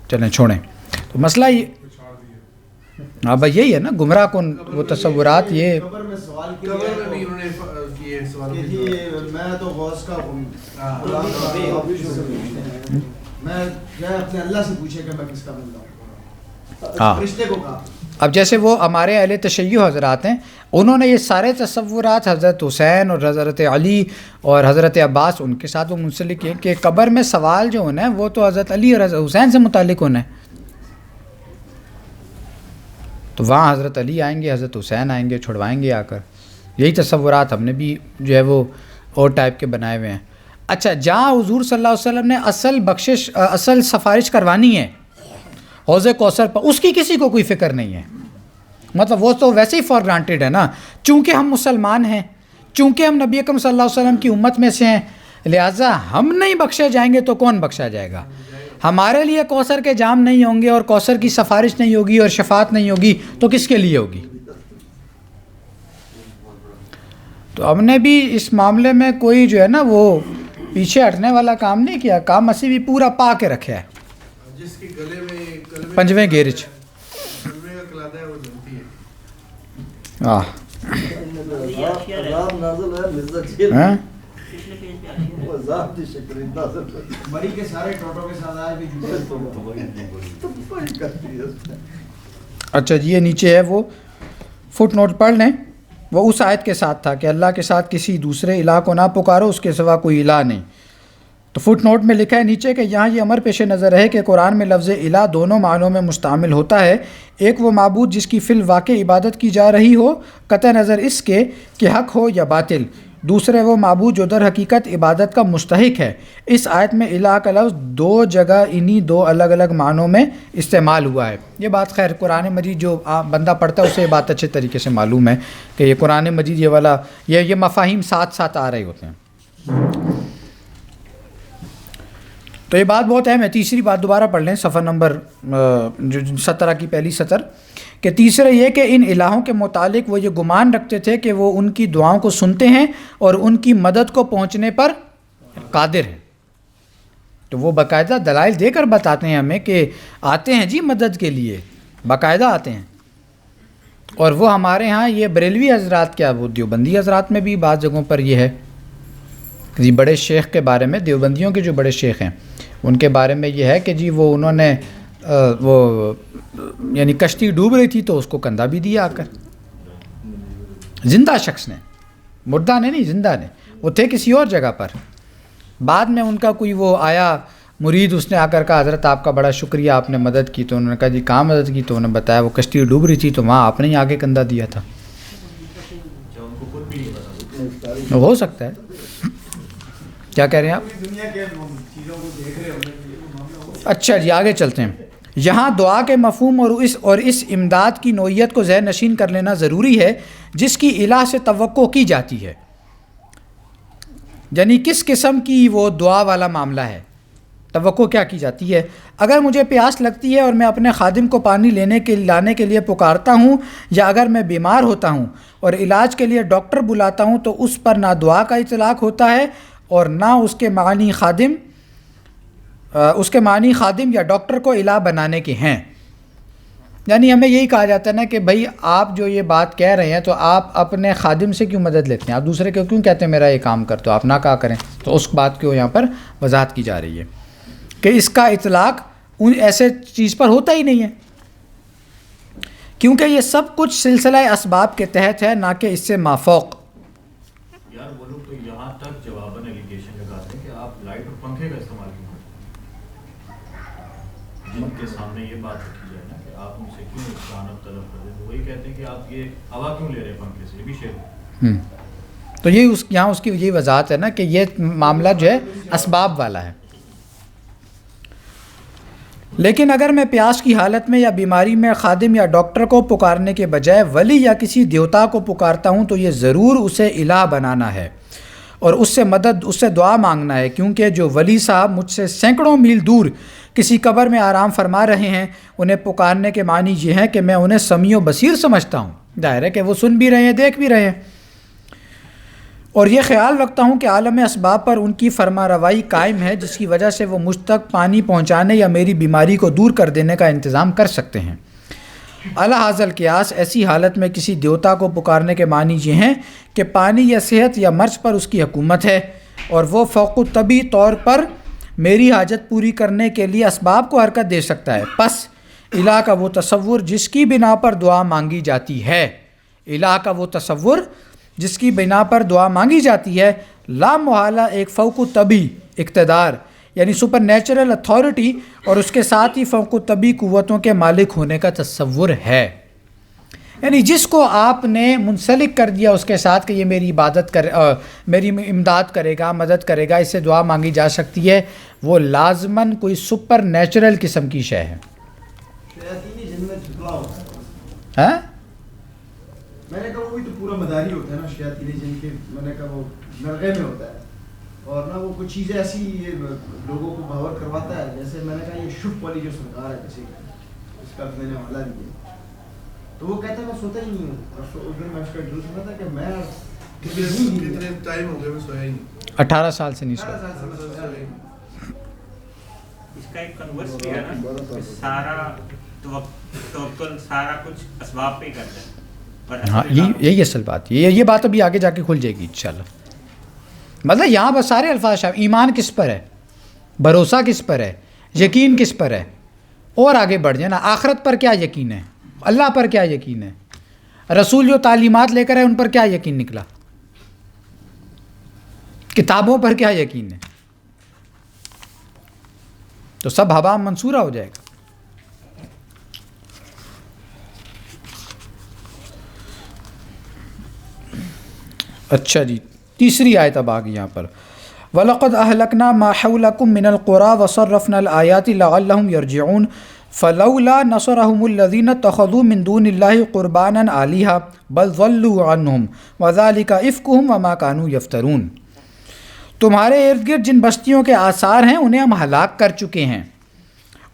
چلیں چھوڑیں۔ تو مسئلہ یہ ہاں بھائی یہی ہے نا، گمراہ کن وہ تصورات۔ یہ قبر میں سوال کیا قبر میں بھی انہوں نے کیے سوال کہ جی میں تو غوث کا میں اپنے اللہ سے پوچھے کہ میں کس کا بندہ ہوں، فرشتے کو کہا۔ اب جیسے وہ ہمارے اہل تشیع حضرات ہیں، انہوں نے یہ سارے تصورات حضرت حسین اور حضرت علی اور حضرت عباس ان کے ساتھ وہ منسلک ہیں کہ قبر میں سوال جو ہونا ہے وہ تو حضرت علی اور حضرت حسین سے متعلق ہونا ہے، تو وہاں حضرت علی آئیں گے، حضرت حسین آئیں گے، چھڑوائیں گے آ کر۔ یہی تصورات ہم نے بھی جو ہے وہ اور ٹائپ کے بنائے ہوئے ہیں۔ اچھا، جہاں حضور صلی اللہ علیہ وسلم نے اصل سفارش کروانی ہے حوض کوثر پر، اس کی کسی کو کوئی فکر نہیں ہے، مطلب وہ تو ویسے ہی فار گرانٹیڈ ہے نا، چونکہ ہم مسلمان ہیں، چونکہ ہم نبی اکرم صلی اللہ علیہ وسلم کی امت میں سے ہیں، لہٰذا ہم نہیں بخشے جائیں گے تو کون بخشا جائے گا؟ ہمارے لیے کوثر کے جام نہیں ہوں گے اور کوثر کی سفارش نہیں ہوگی اور شفاعت نہیں ہوگی تو کس کے لیے ہوگی؟ تو ہم نے بھی اس معاملے میں کوئی جو ہے نا وہ پیچھے ہٹنے والا کام نہیں کیا، کام اسی بھی پورا پا کے رکھا ہے۔ جس کے گلے میں پنجویں گیرج کلمے کا کلادہ ہے وہ جلتی ہے۔ بڑی کے سارے ٹوٹوں کے ساتھ آج بھی اچھا جی، یہ نیچے ہے وہ فٹ نوٹ پڑھ لیں، وہ اس آیت کے ساتھ تھا کہ اللہ کے ساتھ کسی دوسرے الہ کو نہ پکارو، اس کے سوا کوئی الہ نہیں۔ تو فٹ نوٹ میں لکھا ہے نیچے کہ یہاں یہ امر پیش نظر ہے کہ قرآن میں لفظ الہ دونوں معنوں میں مستعمل ہوتا ہے، ایک وہ معبود جس کی فی الواقع عبادت کی جا رہی ہو قطع نظر اس کے کہ حق ہو یا باطل، دوسرے وہ معبود جو در حقیقت عبادت کا مستحق ہے۔ اس آیت میں الہ کا لفظ 2 جگہ انہی 2 الگ الگ معنوں میں استعمال ہوا ہے۔ یہ بات خیر قرآن مجید جو بندہ پڑھتا ہے اسے یہ بات اچھے طریقے سے معلوم ہے کہ یہ قرآن مجید یہ والا یہ مفاہیم ساتھ ساتھ آ رہے ہوتے ہیں۔ تو یہ بات بہت اہم ہے۔ تیسری بات دوبارہ پڑھ لیں، صفحہ نمبر 17 کی پہلی سطر، کہ تیسرا یہ کہ ان الہوں کے متعلق وہ یہ گمان رکھتے تھے کہ وہ ان کی دعاؤں کو سنتے ہیں اور ان کی مدد کو پہنچنے پر قادر ہیں۔ تو وہ باقاعدہ دلائل دے کر بتاتے ہیں ہمیں کہ آتے ہیں جی مدد کے لیے، باقاعدہ آتے ہیں۔ اور وہ ہمارے ہاں یہ بریلوی حضرات کیا وہ دیوبندی حضرات میں بھی بعض جگہوں پر یہ ہے جی، بڑے شیخ کے بارے میں، دیوبندیوں کے جو بڑے شیخ ہیں ان کے بارے میں یہ ہے کہ جی وہ انہوں نے وہ یعنی کشتی ڈوب رہی تھی تو اس کو کندھا بھی دیا آ کر، زندہ شخص نے، مردہ نے نہیں، زندہ نے، وہ تھے کسی اور جگہ پر۔ بعد میں ان کا کوئی وہ آیا مرید، اس نے آ کر کہا حضرت آپ کا بڑا شکریہ، آپ نے مدد کی۔ تو انہوں نے کہا جی کہاں مدد کی؟ تو انہوں نے بتایا وہ کشتی ڈوب رہی تھی تو وہاں آپ نے ہی آگے کندھا دیا تھا۔ ہو سکتا ہے، کیا کہہ رہے ہیں آپ؟ دنیا کے چیزوں کو دیکھ رہے ہونے کے لیے وہ معاملہ ہو۔ اچھا جی آگے چلتے ہیں۔ یہاں دعا کے مفہوم اور اس امداد کی نوعیت کو ذہن نشین کر لینا ضروری ہے جس کی الہ سے توقع کی جاتی ہے، یعنی کس قسم کی وہ دعا والا معاملہ ہے، توقع کیا کی جاتی ہے۔ اگر مجھے پیاس لگتی ہے اور میں اپنے خادم کو پانی لانے کے لیے پکارتا ہوں، یا اگر میں بیمار ہوتا ہوں اور علاج کے لیے ڈاکٹر بلاتا ہوں، تو اس پر نہ دعا کا اطلاق ہوتا ہے اور نہ اس کے معنی خادم یا ڈاکٹر کو الہ بنانے کے ہیں۔ یعنی ہمیں یہی کہا جاتا ہے نا کہ بھائی آپ جو یہ بات کہہ رہے ہیں تو آپ اپنے خادم سے کیوں مدد لیتے ہیں، آپ دوسرے کو کیوں کہتے ہیں میرا یہ کام کر، تو آپ نہ کہا کریں۔ تو اس بات کو یہاں پر وضاحت کی جا رہی ہے کہ اس کا اطلاق ان ایسے چیز پر ہوتا ہی نہیں ہے، کیونکہ یہ سب کچھ سلسلہ اسباب کے تحت ہے، نہ کہ اس سے مافوق۔ یار وہ لوگ تو یہاں تک جواباً ایلیگیشن لگاتے ہیں کہ آپ لائٹ اور پنکھے کا استعمال کیوں کرتے ہیں، جن کے سامنے یہ بات رکھی جائے نا کہ آپ ان سے کیوں استعانت طلب کرتے ہیں، وہی کہتے ہیں کہ آپ یہ ہوا کیوں لے رہے ہیں پنکھے سے، یہ بھی شیر۔ تو یہاں اس کی یہی وضاحت ہے نا کہ یہ معاملہ جو ہے اسباب والا ہے۔ لیکن اگر میں پیاس کی حالت میں یا بیماری میں خادم یا ڈاکٹر کو پکارنے کے بجائے ولی یا کسی دیوتا کو پکارتا ہوں تو یہ ضرور اسے الہ بنانا ہے اور اس سے دعا مانگنا ہے، کیونکہ جو ولی صاحب مجھ سے سینکڑوں میل دور کسی قبر میں آرام فرما رہے ہیں، انہیں پکارنے کے معنی یہ ہے کہ میں انہیں سمیع و بصیر سمجھتا ہوں، ظاہر ہے کہ وہ سن بھی رہے ہیں، دیکھ بھی رہے ہیں، اور یہ خیال رکھتا ہوں کہ عالم اسباب پر ان کی فرما روائی قائم ہے، جس کی وجہ سے وہ مجھ تک پانی پہنچانے یا میری بیماری کو دور کر دینے کا انتظام کر سکتے ہیں۔ علی ھذا القیاس ایسی حالت میں کسی دیوتا کو پکارنے کے معنی یہ ہیں کہ پانی یا صحت یا مرض پر اس کی حکومت ہے اور وہ فوق الطبی طور پر میری حاجت پوری کرنے کے لیے اسباب کو حرکت دے سکتا ہے۔ پس الہ کا وہ تصور جس کی بنا پر دعا مانگی جاتی ہے، الہ کا وہ تصور جس کی بنا پر دعا مانگی جاتی ہے، لا محالہ ایک فوق الطبی اقتدار یعنی سپر نیچرل اتھارٹی اور اس کے ساتھ ہی فوق الطبی قوتوں کے مالک ہونے کا تصور ہے۔ یعنی جس کو آپ نے منسلک کر دیا اس کے ساتھ کہ یہ میری میری امداد کرے گا، مدد کرے گا، اس سے دعا مانگی جا سکتی ہے، وہ لازماً کوئی سپر نیچرل قسم کی شے ہے۔ شیاطینی جن میں جھکلا ہوتا ہے، ہاں میں نے کہا وہ بھی تو پورا مداری ہوتا ہے نا، شیاطینی جن کے میں نے کہا وہ نرغے میں ہوتا ہے، اور نہ وہ کچھ چیزیں ایسی لوگوں کو باور کرواتا ہے، جیسے میں نے کہا یہ شف والی جو سرکار ہے کسی اس کا میں نے حوالہ دیا، تو وہ کہتا ہے میں سوتا ہی نہیں ہوں، اور اس دن میں اس کا جو سنا تھا کہ میں کتنے ٹائم ہو گیا میں سویا ہی نہیں، 18 سال سے نہیں سویا۔ اس کا ایک کنورس بھی ہے نا، سارا توکل سارا کچھ اسباب پہ ہی کرتا ہے۔ ہاں یہی اصل بات ہے، یہ بات ابھی آگے جا کے کھل جائے گی انشاءاللہ۔ مطلب یہاں بس سارے الفاظ شامل، ایمان کس پر ہے، بھروسہ کس پر ہے، یقین کس پر ہے، اور آگے بڑھ جائے نا، آخرت پر کیا یقین ہے، اللہ پر کیا یقین ہے، رسول جو تعلیمات لے کر ہے ان پر کیا یقین نکلا، کتابوں پر کیا یقین ہے، تو سب ہوا منصورہ ہو جائے گا۔ اچھا جی، تیسری آیت اب آ گئی یہاں پر، وَلَقَدْ أَهْلَكْنَا مَا حَوْلَكُم مِّنَ الْقُرَىٰ وَصَرَّفْنَا الْآيَاتِ لَعَلَّهُمْ يَرْجِعُونَ فَلَوْلَا نَصَرَهُمُ الَّذِينَ اتَّخَذُوا مِن دُونِ اللَّهِ قُرْبَانًا آلِهَةً بَلْ ضَلُّوا عَنْهُمْ وَذَٰلِكَ إِفْكُهُمْ وَمَا كَانُوا يَفْتَرُونَ تمہارے ارد گرد جن بستیوں کے آثار ہیں انہیں ہم ہلاک کر چکے ہیں،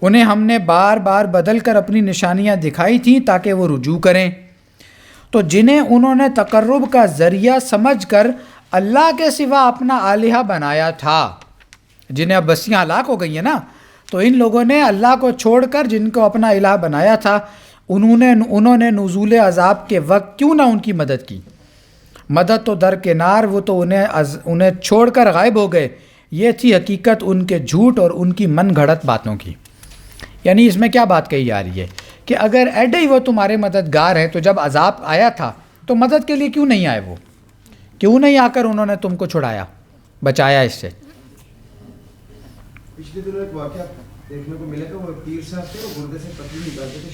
انہیں ہم نے بار بار بدل کر اپنی نشانیاں دکھائی تھیں تاکہ وہ رجوع کریں، تو جنہیں انہوں نے تقرب کا ذریعہ سمجھ کر اللہ کے سوا اپنا الہہ بنایا تھا، جنہیں اب بستیاں ہلاک ہو گئی ہیں نا، تو ان لوگوں نے اللہ کو چھوڑ کر جن کو اپنا الہ بنایا تھا انہوں نے نزول عذاب کے وقت کیوں نہ ان کی مدد کی، مدد تو درکنار، وہ تو انہیں چھوڑ کر غائب ہو گئے۔ یہ تھی حقیقت ان کے جھوٹ اور ان کی من گھڑت باتوں کی۔ یعنی اس میں کیا بات کہی جا رہی ہے کہ اگر ایڈے ہی وہ تمہارے مددگار ہیں تو جب عذاب آیا تھا تو مدد کے لیے کیوں نہیں آئے، وہ کیوں نہیں آ کر انہوں نے تم کو چھڑایا، بچایا اس سے۔ پچھلے دنوں ایک واقعہ دیکھنے کو ملے گا، وہ پیر صاحب تھے، وہ گردے سے پتلی نکالتے تھے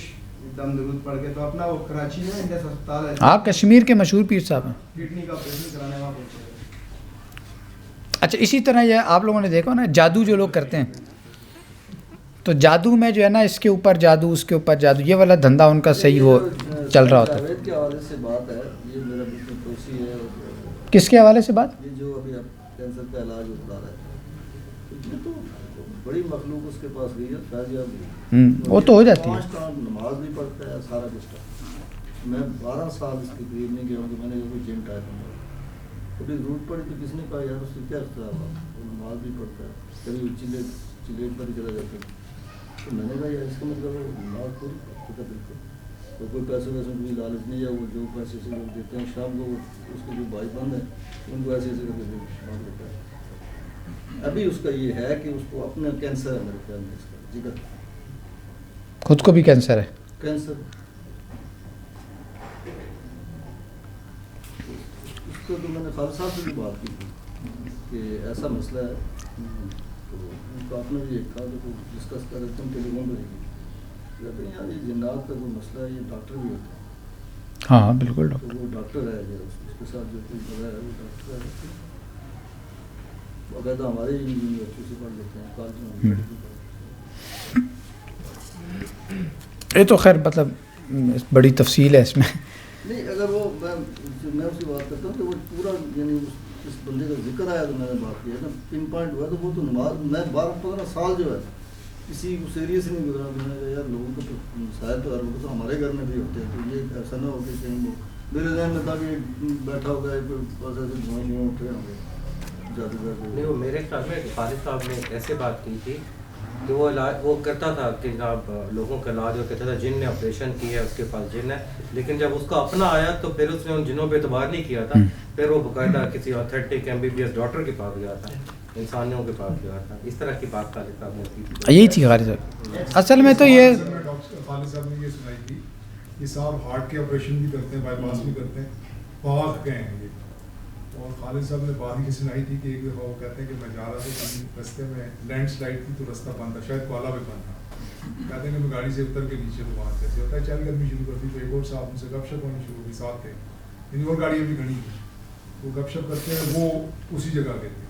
دم درود پڑھ کے، تو اپنا وہ کراچی میں انڈس ہسپتال ہے، آپ کشمیر کے مشہور پیر صاحب ہیں، کڈنی کا آپریشن کرانے وہاں پہنچے۔ اچھا اسی طرح یہ آپ لوگوں نے دیکھا نا جادو جو لوگ کرتے ہیں، تو جادو میں جو ہے نا اس کے اوپر جادو اس کے اوپر جادو، یہ والا دھندا ان کا صحیح وہ چل رہا ہوتا ہے۔ جاوید کے حوالے سے بات ہے، یہ میرا بالکل توسیع ہے۔ کس کے حوالے سے بات؟ یہ جو ابھی آپ کینسر کا علاج بتا رہے ہیں، یہ تو بڑی مخلوق اس کے پاس گئی ہے، فیضیاب بھی، وہ تو ہو جاتی ہے، 5 ٹائم نماز بھی پڑھتا ہے، سارا کچھ۔ میں 12 سال اس کے قریب نہیں گیا ہوں کہ میں نے کوئی جن ٹائپ میں کبھی ضرورت پڑی تو کس نے کہا یار اس سے کیا اختلاف ہوا، وہ نماز بھی پڑھتا ہے، کبھی چلیٹ پر ہی چلا جاتا ہے، تو میں نے کہا یار اس کا مطلب وہ نماز پوری پڑھتا ہے بالکل، تو کوئی پیسے ویسے کوئی لالچ نہیں ہے، وہ جو پیسے سے لوگ دیتے ہیں شام کو اس کے جو بھائی بند ہیں ان کو ایسے ایسے کر کے مانگ دیتا ہے۔ ابھی اس کا یہ ہے کہ اس کو اپنا کینسر ہے، میرے خیال میں اس کا جگر، خود کو بھی کینسر ہے، کینسر۔ اس کو تو میں نے خالد صاحب سے بھی بات کی تھی کہ ایسا مسئلہ ہے، تو ان کا اپنا بھی ایک تھا جو ڈسکس کر رہے تھے، ہم ٹیلی فون پہ کہتے ہیں یار یہ جنات کا کوئی مسئلہ ہے، یہ ڈاکٹر بھی ہوتے ہیں۔ ہاں بالکل تو وہ ڈاکٹر ہے جو اس کے ساتھ جو کوئی لگا ہے وہ ڈاکٹر ہے، باقاعدہ ہمارے یونیورسٹی سے پڑھ لیتے ہیں، کالج میں یہ تو خیر مطلب بڑی تفصیل ہے اس میں نہیں، اگر وہ میں اس کی بات کرتا ہوں کہ وہ پورا یعنی اس بندے کا ذکر آیا تو میں نے بات کیا نا، پن پوائنٹ ہوا، تو وہ تو نماز میں 12-15 سال جو ہے کسی کو سیریس نہیں گزرا، میں نے کہا یار لوگوں کو تو شاید تو ہر وقت تو ہمارے گھر میں بھی ہوتے ہیں، تو یہ ایسا نہ ہو کہ کہیں وہ میرے ذہن میں تھا کہ بیٹھا ہوگا بس ایسے دھواں اٹھ رہے ہوں گے زیادہ نہیں، وہ میرے خیال میں خالد صاحب نے ایسے بات کی تھی کہ وہ علاج وہ کرتا تھا کہ جناب لوگوں کا علاج وہ کہتا تھا جن نے آپریشن کیا ہے اس کے پاس جن ہے، لیکن جب اس کا اپنا آیا تو پھر اس نے ان جنوں پہ اعتبار نہیں کیا تھا، پھر وہ باقاعدہ کسی آتھینٹک MBBS ڈاکٹر کے پاس گیا تھا، انسانیوں کے پاس گیا تھا، اس طرح کی بات خالد صاحب نے کی تھی۔ یہی تھی خالد صاحب، اصل میں تو یہ خالد صاحب نے یہ سنائی تھی، یہ صاحب ہارٹ کے آپریشن بھی کرتے ہیں، بائی پاس بھی کرتے ہیں، پاک گئے ہیں یہ، اور خالد صاحب نے بات یہ سنائی تھی کہ ایک دفعہ وہ کہتے ہیں کہ میں جا رہا تھا رستے میں لینڈ سلائڈ تھی تو رستہ بند تھا، شاید کولا بھی بند تھا، کہتے ہیں کہ میں گاڑی سے اتر کے نیچے تو وہاں کیسے ہوتا ہے چل کرنی شروع کر دی، تو ایک اور صاحب ان سے گپ شپ ہونی شروع ہوئی، ساتھ تھے یعنی اور گاڑیاں بھی کھڑی تھیں، وہ گپ شپ کرتے ہیں، وہ اسی جگہ کے تھے،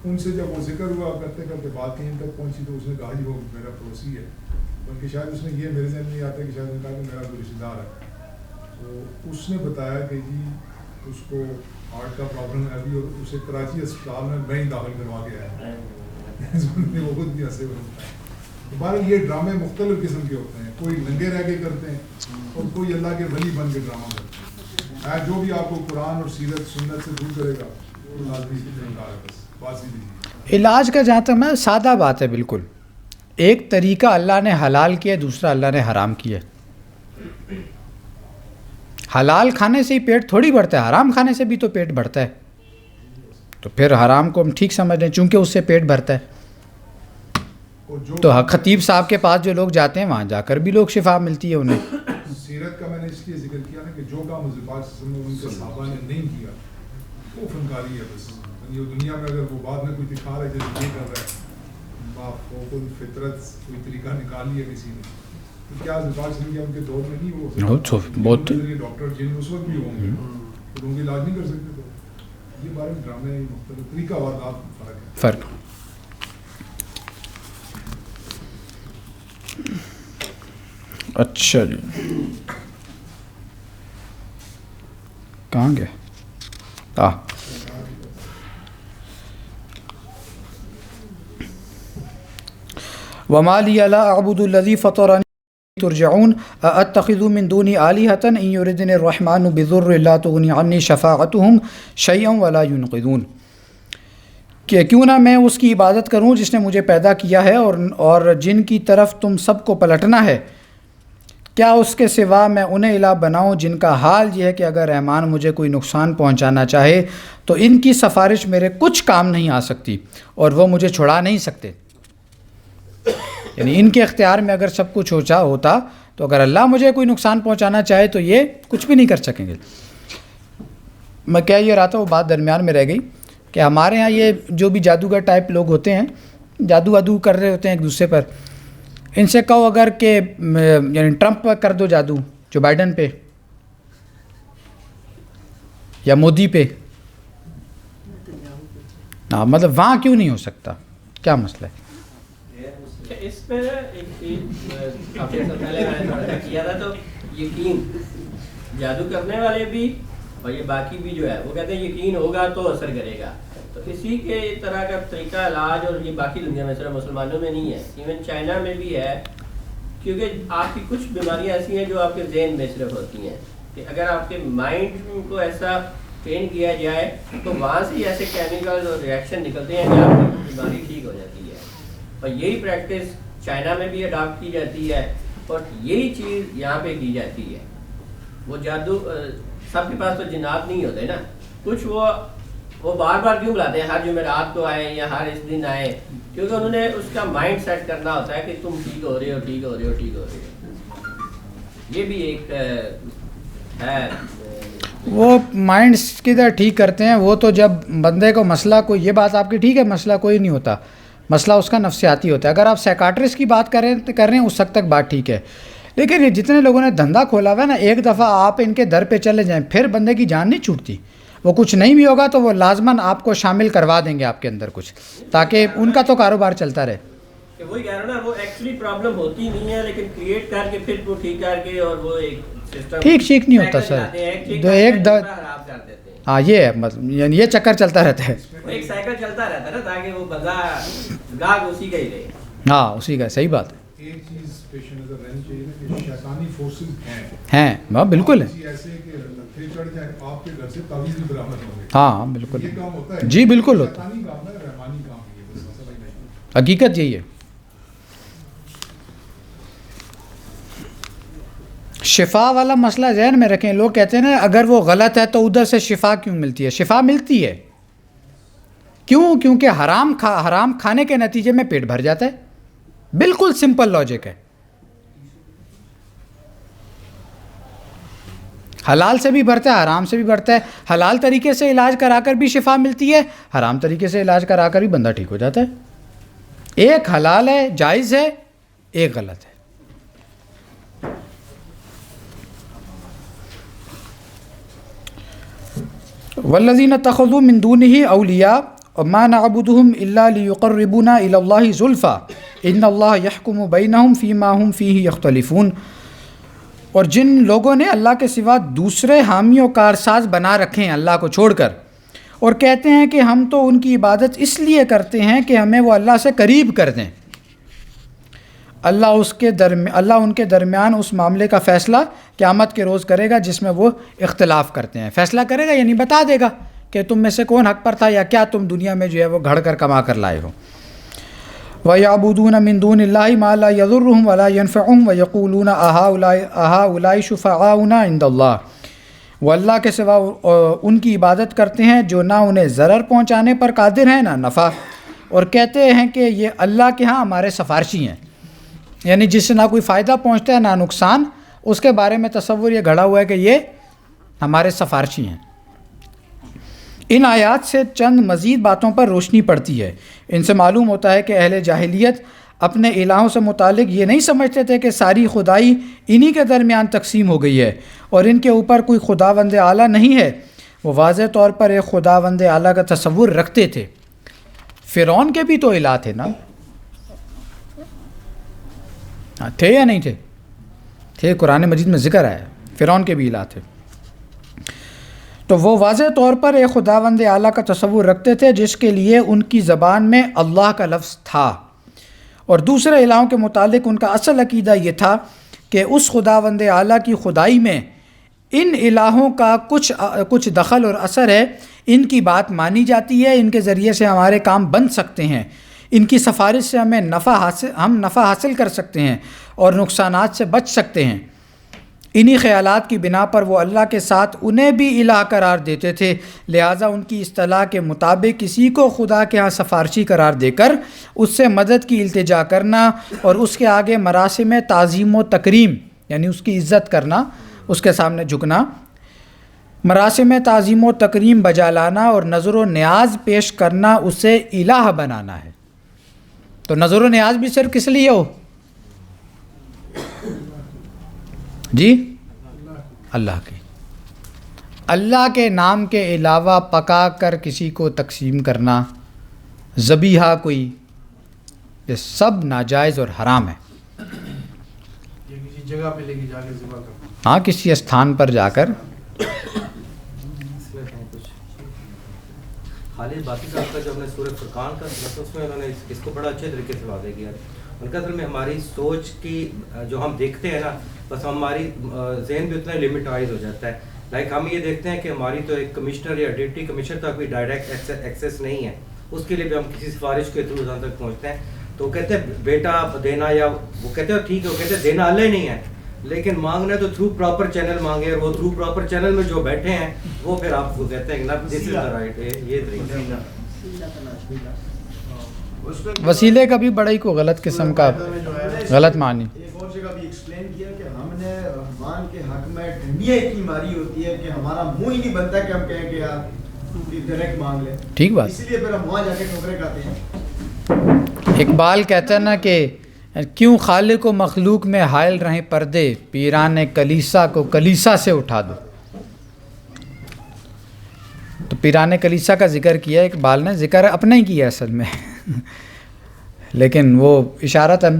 ان سے جب وہ ذکر ہوا کرتے کرتے بات کہیں تک پہنچی تو اس نے کہا جی وہ میرا پڑوسی ہے، بلکہ شاید اس نے یہ میرے ذہن میں نہیں آتا کہ شاید نے کہا کہ میرا کوئی رشتہ دار ہے، تو اس نے بتایا کہ جی اس کو ہارٹ کا پرابلم ہے ابھی، اور اسے کراچی اسپتال میں ہی داخل کروا کے آیا، وہ خود بھی ہنسے ہوئے۔ بہرحال یہ ڈرامے مختلف قسم کے ہوتے ہیں، کوئی ننگے رہ کے کرتے ہیں اور کوئی اللہ کے ولی بن کے ڈرامہ کرتے ہیں، جو بھی آپ کو قرآن اور سیرت سنت سے دور کرے گا وہ لازمی انکار ہے، بس بات سیدھی۔ علاج کا جہاں تک میں سادہ بات ہے بالکل، ایک طریقہ اللہ نے حلال کیا، دوسرا اللہ نے حرام کیا۔ حلال کھانے سے ہی پیٹ تھوڑی بڑھتا ہے، حرام کھانے سے بھی تو پیٹ بڑھتا ہے، تو پھر حرام کو ہم ٹھیک سمجھ رہے ہیں چونکہ اس سے پیٹ بھرتا ہے، تو خطیب صاحب کے پاس جو لوگ جاتے ہیں وہاں جا کر بھی لوگ شفا ملتی ہے انہیں۔ سیرت کا میں نے اس لیے ذکر کیا نا کہ جو کام حضور پاک صلی اللہ علیہ وسلم نے ان کے صحابہ نے نہیں کیا وہ فنکاری ہے، بس یہ دنیا میں اگر وہ بعد میں کوئی دکھا رہا ہے جیسے یہ کر رہا ہے، باپ کو کوئی فطرت کوئی طریقہ نکال لیا کسی نے، تو کیا حضور پاک صلی اللہ علیہ وسلم کے دور میں نہیں وہ بہت ڈاکٹر جن اس وقت بھی ہوں گے تو ان کی علاج نہیں کر سکتے، تو یہ بارے میں ڈرامے مختلف طریقہ واردات فرق ہے. فرق. اچھا جی کہاں گیا؟ وما لی لا اعبد الذی فطرنی ترجعون اتخذ من دونی آلہۃ ان یردنی الرحمن بضر لا تغنی عنی شفاعتهم شیئا ولا ینقذون، کہ کیوں نہ میں اس کی عبادت کروں جس نے مجھے پیدا کیا ہے اور جن کی طرف تم سب کو پلٹنا ہے، کیا اس کے سوا میں انہیں الہ بناؤں جن کا حال یہ ہے کہ اگر رحمان مجھے کوئی نقصان پہنچانا چاہے تو ان کی سفارش میرے کچھ کام نہیں آ سکتی اور وہ مجھے چھڑا نہیں سکتے. یعنی ان کے اختیار میں اگر سب کچھ ہوتا تو اگر اللہ مجھے کوئی نقصان پہنچانا چاہے تو یہ کچھ بھی نہیں کر سکیں گے. میں کہہ یہ رہا تھا، وہ بات درمیان میں رہ گئی کہ ہمارے ہاں یہ جو بھی جادوگر ٹائپ لوگ ہوتے ہیں، جادو کر رہے ہوتے ہیں ایک دوسرے پر، ان سے کہو اگر کہ یعنی ٹرمپ پر کر دو جادو، جو بائیڈن پہ یا مودی پہ، ہاں مطلب وہاں کیوں نہیں ہو سکتا؟ کیا مسئلہ ہے؟ اس پہ ایک چیز کافی عرصہ پہلے میں نے تھوڑا سا کیا تھا، تو یقین جادو کرنے والے بھی اور یہ باقی بھی جو ہے وہ کہتے ہیں یقین ہوگا تو اثر کرے گا. تو اسی کے طرح کا طریقہ علاج، اور یہ باقی دنیا میں صرف مسلمانوں میں نہیں ہے، ایون چائنا میں بھی ہے، کیونکہ آپ کی کچھ بیماریاں ایسی ہیں جو آپ کے ذہن میں صرف ہوتی ہیں کہ اگر آپ کے مائنڈ کو ایسا ٹرین کیا جائے تو وہاں سے ایسے کیمیکل اور ریئیکشن نکلتے ہیں کہ آپ کی بیماری ٹھیک ہو جاتی ہے. اور یہی پریکٹس چائنا میں بھی اڈاپٹ کی جاتی ہے اور یہی چیز یہاں پہ کی جاتی ہے. وہ جادو سب کے پاس تو جنات نہیں ہوتے نا، کچھ وہ بار بار کیوں بلاتے ہیں ہر جمعرات کو آئے یا ہر اس دن آئے، کیونکہ انہوں نے اس کا مائنڈ سیٹ کرنا ہوتا ہے کہ تم ٹھیک ہو رہے ہو ٹھیک ہو رہے ہو ٹھیک ہو رہے ہو. یہ بھی ایک ہے. وہ مائنڈس کدھر ٹھیک کرتے ہیں؟ وہ تو جب بندے کو مسئلہ کوئی، یہ بات آپ کی ٹھیک ہے، مسئلہ کوئی نہیں ہوتا، مسئلہ اس کا نفسیاتی ہوتا ہے. اگر آپ سائیکاٹرسٹ کی بات کر رہے ہیں اس وقت تک بات ٹھیک ہے، لیکن یہ جتنے لوگوں نے دھندا کھولا ہوا ہے نا، ایک دفعہ آپ ان کے در پہ چلے جائیں پھر بندے کی جان نہیں چھوٹتی. وہ کچھ نہیں بھی ہوگا تو وہ لازماً آپ کو شامل کروا دیں گے آپ کے اندر کچھ، تاکہ ان کا تو کاروبار چلتا رہے. کہ وہی کہہ رہا ہوں نا، وہ ایکچولی پرابلم ہوتی نہیں ہے لیکن کریٹ کر کے پھر وہ ٹھیک کر کے، اور وہ ایک سسٹم ٹھیک نہیں ہوتا سر. ایک ہاں یہ ہے مطلب، یعنی یہ چکر چلتا رہتا ہے، ایک سائیکل چلتا رہتا ہے نا، تاکہ وہ بندہ گاہک اسی کا ہی رہے. ہاں اسی کا، صحیح بات ہے. ایک چیز پیش نظر رہنی چاہیے نا کہ شیطانی فورسز ہیں، ہاں بالکل ہے. ایسے کہ لٹھے چڑھ جائیں آپ کے گھر سے تعویذ بھی برآمد ہوں گے. ہاں بالکل، یہ کام ہوتا ہے جی بالکل ہوتا ہے، شیطانی کام ہے، رحمانی کام ہے، بس مسئلہ ہی نہیں. حقیقت یہی ہے. شفا والا مسئلہ ذہن میں رکھیں. لوگ کہتے ہیں نا اگر وہ غلط ہے تو ادھر سے شفا کیوں ملتی ہے؟ شفا ملتی ہے کیوں؟ کیونکہ حرام کھانے کے نتیجے میں پیٹ بھر جاتا ہے. بالکل سمپل لاجک ہے. حلال سے بھی بڑھتا ہے، حرام سے بھی بڑھتا ہے. حلال طریقے سے علاج کرا کر بھی شفا ملتی ہے، حرام طریقے سے علاج کرا کر بھی بندہ ٹھیک ہو جاتا ہے. ایک حلال ہے، جائز ہے، ایک غلط ہے. والذین اتخذوا من دونه اولیاء ما نعبدهم الا لیقربونا الی اللہ زلفی ان اللہ یحکم بینہم فیما هم فیہ یختلفون. اور جن لوگوں نے اللہ کے سوا دوسرے حامی و کارساز بنا رکھے ہیں اللہ کو چھوڑ کر، اور کہتے ہیں کہ ہم تو ان کی عبادت اس لیے کرتے ہیں کہ ہمیں وہ اللہ سے قریب کر دیں، اللہ ان کے درمیان اس معاملے کا فیصلہ قیامت کے روز کرے گا جس میں وہ اختلاف کرتے ہیں. فیصلہ کرے گا یعنی بتا دے گا کہ تم میں سے کون حق پر تھا، یا کیا تم دنیا میں جو ہے وہ گھڑ کر کما کر لائے ہو. وَيَعْبُدُونَ مِن دُونِ اللَّهِ مَا لَا يَضُرُّهُمْ وَلَا يَنفَعُهُمْ وَيَقُولُونَ أَهَٰؤُلَاءِ شُفَعَاؤُنَا عِندَ اللَّهِ. وہ اللہ کے سوا ان کی عبادت کرتے ہیں جو نہ انہیں ضرر پہنچانے پر قادر ہیں نہ نفع، اور کہتے ہیں کہ یہ اللہ کے ہاں ہمارے سفارشی ہیں، یعنی جس سے نہ کوئی فائدہ پہنچتا ہے نہ نقصان. اس کے بارے میں تصور یہ گھڑا ہوا ہے کہ یہ ہمارے سفارشی ہیں. ان آیات سے چند مزید باتوں پر روشنی پڑتی ہے. ان سے معلوم ہوتا ہے کہ اہل جاہلیت اپنے الہوں سے متعلق یہ نہیں سمجھتے تھے کہ ساری خدائی انہی کے درمیان تقسیم ہو گئی ہے اور ان کے اوپر کوئی خداوند اعلیٰ نہیں ہے، وہ واضح طور پر ایک خداوند اعلیٰ کا تصور رکھتے تھے. فرعون کے بھی تو الہ تھے نا, تھے یا نہیں تھے؟ تھے, قرآن مجید میں ذکر ہے فرعون کے بھی الہ تھے. تو وہ واضح طور پر ایک خداوند اعلیٰ کا تصور رکھتے تھے جس کے لیے ان کی زبان میں اللہ کا لفظ تھا, اور دوسرے الہوں کے متعلق ان کا اصل عقیدہ یہ تھا کہ اس خداوند اعلیٰ کی خدائی میں ان الہوں کا کچھ دخل اور اثر ہے, ان کی بات مانی جاتی ہے, ان کے ذریعے سے ہمارے کام بن سکتے ہیں, ان کی سفارش سے ہم نفع حاصل کر سکتے ہیں اور نقصانات سے بچ سکتے ہیں. انہی خیالات کی بنا پر وہ اللہ کے ساتھ انہیں بھی الہ قرار دیتے تھے. لہٰذا ان کی اصطلاح کے مطابق کسی کو خدا کے ہاں سفارشی قرار دے کر اس سے مدد کی التجا کرنا اور اس کے آگے مراسم تعظیم و تکریم یعنی اس کی عزت کرنا, اس کے سامنے جھکنا, مراسم تعظیم و تکریم بجا لانا اور نظر و نیاز پیش کرنا اسے الہ بنانا ہے. تو نظر و نیاز بھی صرف کس لیے ہو جی؟ اللہ کے, اللہ کے نام کے علاوہ پکا کر کسی کو تقسیم کرنا, ذبیحہ کوئی, یہ سب ناجائز اور حرام ہے. یہ کسی جگہ پہ لے کے جا کے ذبح کرنا, ہاں کسی استھان پر جا کر. خالد باقی صاحب کا جو ہم نے سورہ فرقان کا اس میں انہوں نے اس کو بڑا اچھے طریقے سے واضح کیا. ان کا اصل میں ہماری سوچ کی جو ہم دیکھتے ہیں نا, بس ہماری ذہن بھی اتنا لمٹائز ہو جاتا ہے. لائک ہم یہ دیکھتے ہیں کہ ہماری تو ایک کمشنر یا ڈپٹی کمشنر تک بھی ڈائریکٹ ایکسیس نہیں ہے, اس کے لیے بھی ہم کسی سفارش کے تھرو جہاں تک پہنچتے ہیں. تو کہتے ہیں بیٹا دینا, یا وہ کہتے ہیں ٹھیک ہے, وہ کہتے ہیں دینا اللہ نہیں ہے, لیکن مانگنا ہے تو تھرو پراپر چینل مانگے, اور وہ تھرو پراپر چینل میں جو بیٹھے ہیں وہ پھر آپ کو کہتے ہیں کہ دس از دا رائٹ, یہ طریقہ. وسیلے کا بھی بڑا ہی کوئی غلط قسم کا غلط معنی. ایک اور جگہ بھی ایکسپلین کیا کہ ہم نے رحمان کے حق میں ڈنڈیاں اتنی ماری ہوتی ہے کہ ہمارا منہ ہی نہیں بنتا کہ ہم کہیں کہ یار ڈائریکٹ مانگ لیں. ٹھیک بات. اسی لیے پھر ہم وہاں جا کے ٹھوکریں کھاتے ہیں. اقبال کہتا ہے نا کہ کیوں خالق و مخلوق میں حائل رہیں پردے, پیران کلیسا کو کلیسا سے اٹھا دو. تو پیران کلیسا کا ذکر کیا اقبال نے, ذکر اپنا ہی کیا اصل میں لیکن وہ اشارتاً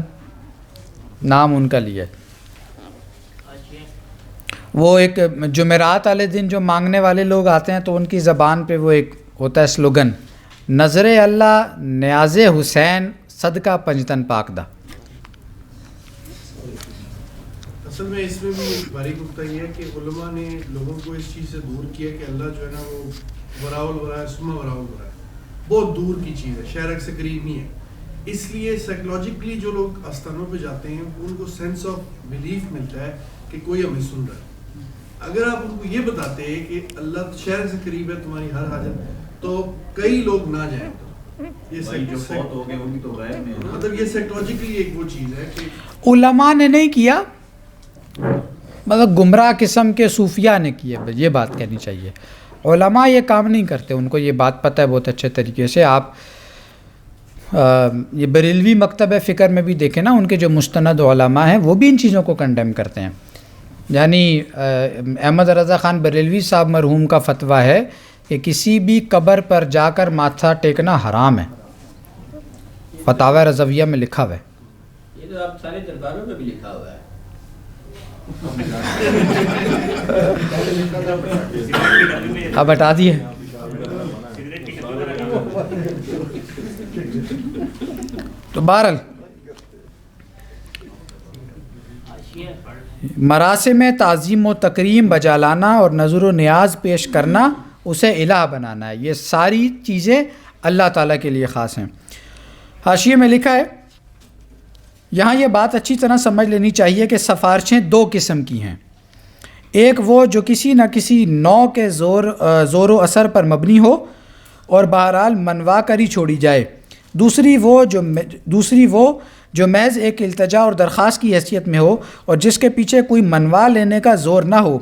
نام ان کا لیا. وہ ایک جمعرات والے دن جو مانگنے والے لوگ آتے ہیں تو ان کی زبان پہ وہ ایک ہوتا ہے سلوگن, نظر اللہ نیاز حسین صدقہ پنجتن پاک دا. اصل میں اس میں بھی ایک باریک نقطہ یہ ہے کہ علماء نے لوگوں کو اس چیز سے دور کیا کہ اللہ جو ہے نا وہ وراول ورا ہے, سما وراول ورا ہے, بہت دور کی چیز ہے, شہر سے قریب نہیں ہے. اس لیے سائیکولوجیکلی جو لوگ آستانوں پہ جاتے ہیں ان کو سینس آف بلیف ملتا ہے کہ کوئی ہمیں سن رہا ہے. اگر آپ ان کو یہ بتاتے ہیں کہ اللہ شہر سے قریب ہے تمہاری ہر حاجت, تو کئی لوگ نہ جائیں. مطلب یہ سائیکولوجیکلی ایک وہ چیز ہے کہ علماء نے نہیں کیا, مطلب گمراہ قسم کے صوفیاء نے کیے. یہ بات کہنی چاہیے, علماء یہ کام نہیں کرتے, ان کو یہ بات پتہ ہے بہت اچھے طریقے سے. آپ یہ بریلوی مکتب فکر میں بھی دیکھیں نا, ان کے جو مستند علماء ہیں وہ بھی ان چیزوں کو کنڈیم کرتے ہیں. یعنی احمد رضا خان بریلوی صاحب مرحوم کا فتویٰ ہے کہ کسی بھی قبر پر جا کر ماتھا ٹیکنا حرام ہے, فتاوی رضویہ میں لکھا ہوا ہے. یہ تو آپ سارے درباروں میں بھی لکھا ہوا ہے. اب ہٹا دیے. تو بہرحال مراسم تعظیم و تکریم بجا لانا اور نظر و نیاز پیش کرنا اسے الہ بنانا ہے, یہ ساری چیزیں اللہ تعالیٰ کے لیے خاص ہیں. حاشیے میں لکھا ہے, یہاں یہ بات اچھی طرح سمجھ لینی چاہیے کہ سفارشیں دو قسم کی ہیں. ایک وہ جو کسی نہ کسی نوع کے زور و اثر پر مبنی ہو اور بہرحال منوا کر ہی چھوڑی جائے. دوسری وہ جو محض ایک التجا اور درخواست کی حیثیت میں ہو اور جس کے پیچھے کوئی منوا لینے کا زور نہ ہو.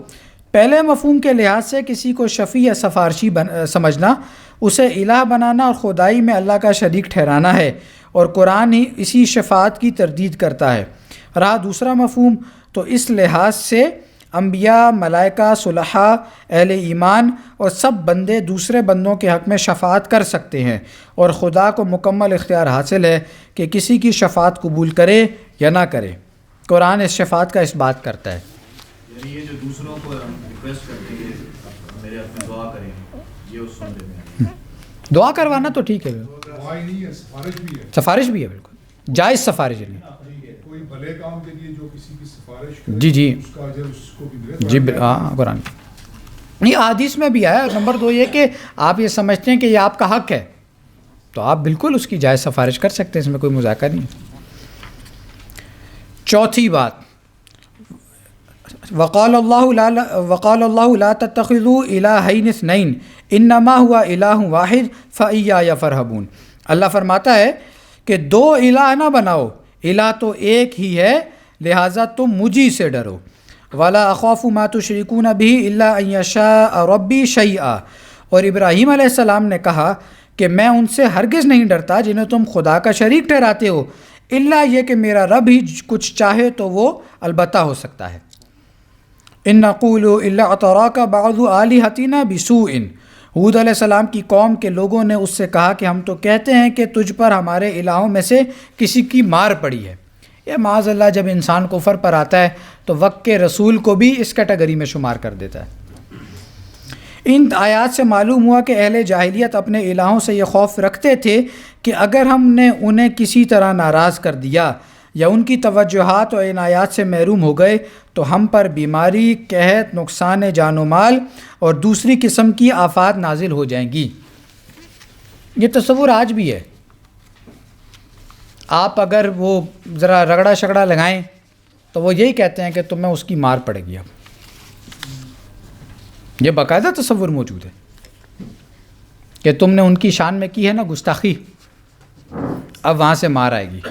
پہلے مفہوم کے لحاظ سے کسی کو شفیع یا سفارشی سمجھنا اسے الہ بنانا اور خدائی میں اللہ کا شریک ٹھہرانا ہے, اور قرآن ہی اسی شفاعت کی تردید کرتا ہے. رہا دوسرا مفہوم تو اس لحاظ سے انبیاء، ملائکہ، صلحاء، اہل ایمان اور سب بندے دوسرے بندوں کے حق میں شفاعت کر سکتے ہیں، اور خدا کو مکمل اختیار حاصل ہے کہ کسی کی شفاعت قبول کرے یا نہ کرے۔ قرآن اس شفاعت کا اس بات کرتا ہے۔ یعنی یہ جو دوسروں کو ریکویسٹ کرتے ہیں میرے حق میں دعا کریں، یہ اس سنتے میں دعا کروانا تو ٹھیک ہے، دعا ہی نہیں ہے، سفارش بھی ہے، سفارش بھی ہے، بالکل جائز سفارش نہیں۔ کوئی بھلے کام کے لیے جو کسی کی سفارش کرے جی جی اس کا اجر اس کو بھی ملے۔ جی ہاں، قرآن نہیں، حدیث میں بھی آیا۔ نمبر 2 یہ کہ آپ یہ سمجھتے ہیں کہ یہ آپ کا حق ہے تو آپ بالکل اس کی جائز سفارش کر سکتے ہیں، اس میں کوئی مذاکرہ نہیں ہے۔ چوتھی بات، وقال اللہ لا تتخذوا الہین اثنین انما هو الہ واحد فایای فرحبون۔ اللہ فرماتا ہے کہ 2 الہ نہ بناؤ، الہ تو ایک ہی ہے، لہٰذا تم مجھی سے ڈرو۔ ولا اخاف ما تشركون به الا ان يشاء ربي شيئا، اور ابراہیم علیہ السلام نے کہا کہ میں ان سے ہرگز نہیں ڈرتا جنہیں تم خدا کا شریک ٹھہراتے ہو، الا یہ کہ میرا رب ہی کچھ چاہے تو وہ البتہ ہو سکتا ہے۔ ان نقول الا اطراک بعض آلہتنا بسوء، ہود علیہ السلام کی قوم کے لوگوں نے اس سے کہا کہ ہم تو کہتے ہیں کہ تجھ پر ہمارے الہوں میں سے کسی کی مار پڑی ہے۔ یہ معاذ اللہ جب انسان کفر پر آتا ہے تو وقت کے رسول کو بھی اس کیٹیگری میں شمار کر دیتا ہے۔ ان آیات سے معلوم ہوا کہ اہل جاہلیت اپنے الہوں سے یہ خوف رکھتے تھے کہ اگر ہم نے انہیں کسی طرح ناراض کر دیا یا ان کی توجہات اور عنایات سے محروم ہو گئے تو ہم پر بیماری، قحط، نقصان جان و مال اور دوسری قسم کی آفات نازل ہو جائیں گی۔ یہ تصور آج بھی ہے۔ آپ اگر وہ ذرا رگڑا شگڑا لگائیں تو وہ یہی کہتے ہیں کہ تمہیں اس کی مار پڑے گی۔ اب یہ باقاعدہ تصور موجود ہے کہ تم نے ان کی شان میں کی ہے نا گستاخی، اب وہاں سے مار آئے گی۔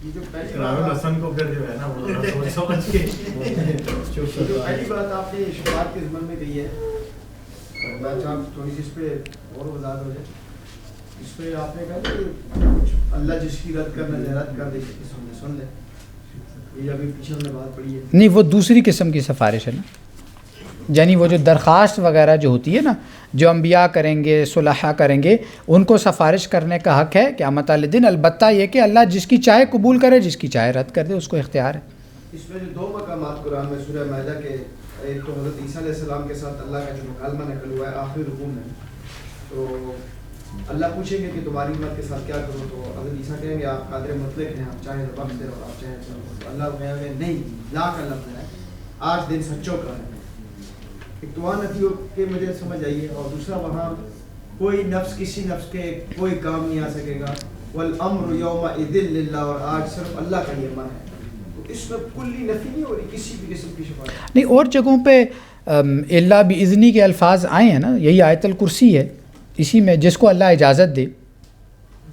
کو پھر جو ہے نا وہ سوچ سمجھ کے پہلی بات آپ نے شفاعت کے ضمن میں کہی ہے، میں چاہتا تھوڑی سی اس پہ اور وضاحت ہو جائے۔ اس پہ آپ نے کہا کہ اللہ جس کی رد کرنا ہے رد کر دے، سن لے، یہ ابھی پیچھے ہم نے بات پڑھی ہے۔ نہیں، وہ دوسری قسم کی سفارش ہے نا، یعنی وہ جو درخواست وغیرہ جو ہوتی ہے نا، جو انبیاء کریں گے، صلحاء کریں گے، ان کو سفارش کرنے کا حق ہے قیامت والے دن، البتہ یہ کہ اللہ جس کی چاہے قبول کرے، جس کی چاہے رد کر دے، اس کو اختیار ہے۔ اس میں جو 2 مقامات قرآن میں سورہ مائدہ کے، ایک تو حضرت عیسیٰ علیہ السلام کے ساتھ اللہ کا جو مکالمہ نقل ہوا ہے آخری رکوع میں، تو اللہ پوچھیں گے کہ تمہاری امت کے ساتھ کیا کرو، تو حضرت عیسیٰ کہیں گے آپ قادر مطلق ہیں، آپ چاہیں تو بخش دے اور آپ چاہیں تو اللہ کہیں گے نہیں، لا کا لفظ ہے، آج دن سچوں کا ہے۔ ایک تو وہاں نفی کہ مجھے سمجھ آئی ہے، اور دوسرا وہاں کوئی نفس کسی نفس کے کوئی کام نہیں آ سکے گا، والامر یومئذ للہ، اور آج صرف اللہ کا یہ امر ہے۔ تو اس میں کلی نفی نہیں ہو رہی کسی بھی قسم کی شفاعت۔ نہیں، اور جگہوں پہ اللہ باذنی کے الفاظ آئے ہیں نا، یہی آیت الکرسی ہے اسی میں، جس کو اللہ اجازت دے۔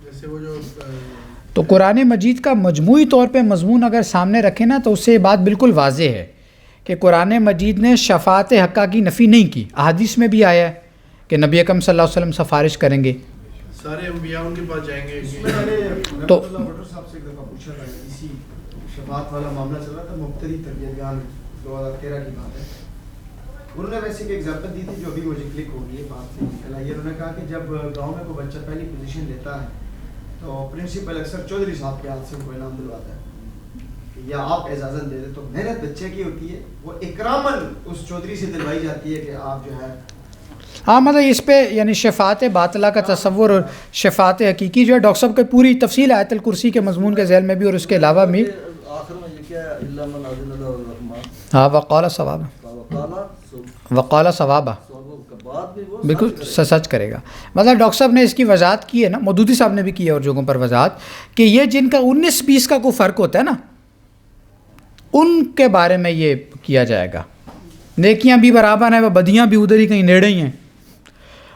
جیسے وہ جو تو قرآن مجید کا مجموعی طور پہ مضمون اگر سامنے رکھے نا تو اس سے یہ بات بالکل واضح ہے کہ قرآن مجید نے شفاعت حقہ کی نفی نہیں کی۔ احادیث میں بھی آیا ہے کہ نبی اکرم صلی اللہ علیہ وسلم سفارش کریں گے، سارے انبیاء ان کے پاس جائیں گے۔ میں نے تو اللہ بٹر صاحب سے ایک دفعہ پوچھا تھا، اسی شفاعت والا معاملہ چل رہا تھا، مبتدی تربیت بیان 2013 کی بات ہے۔ انہوں نے ویسے ایک ایگزامپل دی تھی جو ابھی مجھے کلک ہو گئی ہے، بات سے نکل آئی ہے۔ انہوں نے کہا کہ جب گاؤں میں کوئی بچہ پہلی پوزیشن لیتا ہے تو پرنسپل اکثر چودھری صاحب کے ہاتھ سے ان کو انعام دلواتا ہے یا آپ اجازت دے دیں، تو محنت بچے کی ہوتی ہے، وہ اکراماً اس چودھری سے دلوائی جاتی ہے کہ آپ جو ہے۔ ہاں، مطلب اس پہ یعنی شفاعت باطلہ کا تصور اور شفاعت حقیقی جو ہے ڈاکٹر صاحب کی پوری تفصیل آیت الکرسی کے مضمون کے ذیل میں بھی اور اس کے علاوہ بھی۔ آخر میں یہ کیا ہے، الا من اذن له الرحمن، ہاں، وقال ثوابا، وقال ثوابا، بالکل سچ کرے گا۔ مطلب ڈاکٹر صاحب نے اس کی وضاحت کی ہے نا، مودودی صاحب نے بھی کی ہے اور جگہوں پر وضاحت، کہ یہ جن کا 19-20 کا کوئی فرق ہوتا ہے نا، ان کے بارے میں یہ کیا جائے گا۔ نیکیاں بھی برابر ہیں، وہ بدیاں بھی ادھر ہی کہیں نیڑے ہی ہیں۔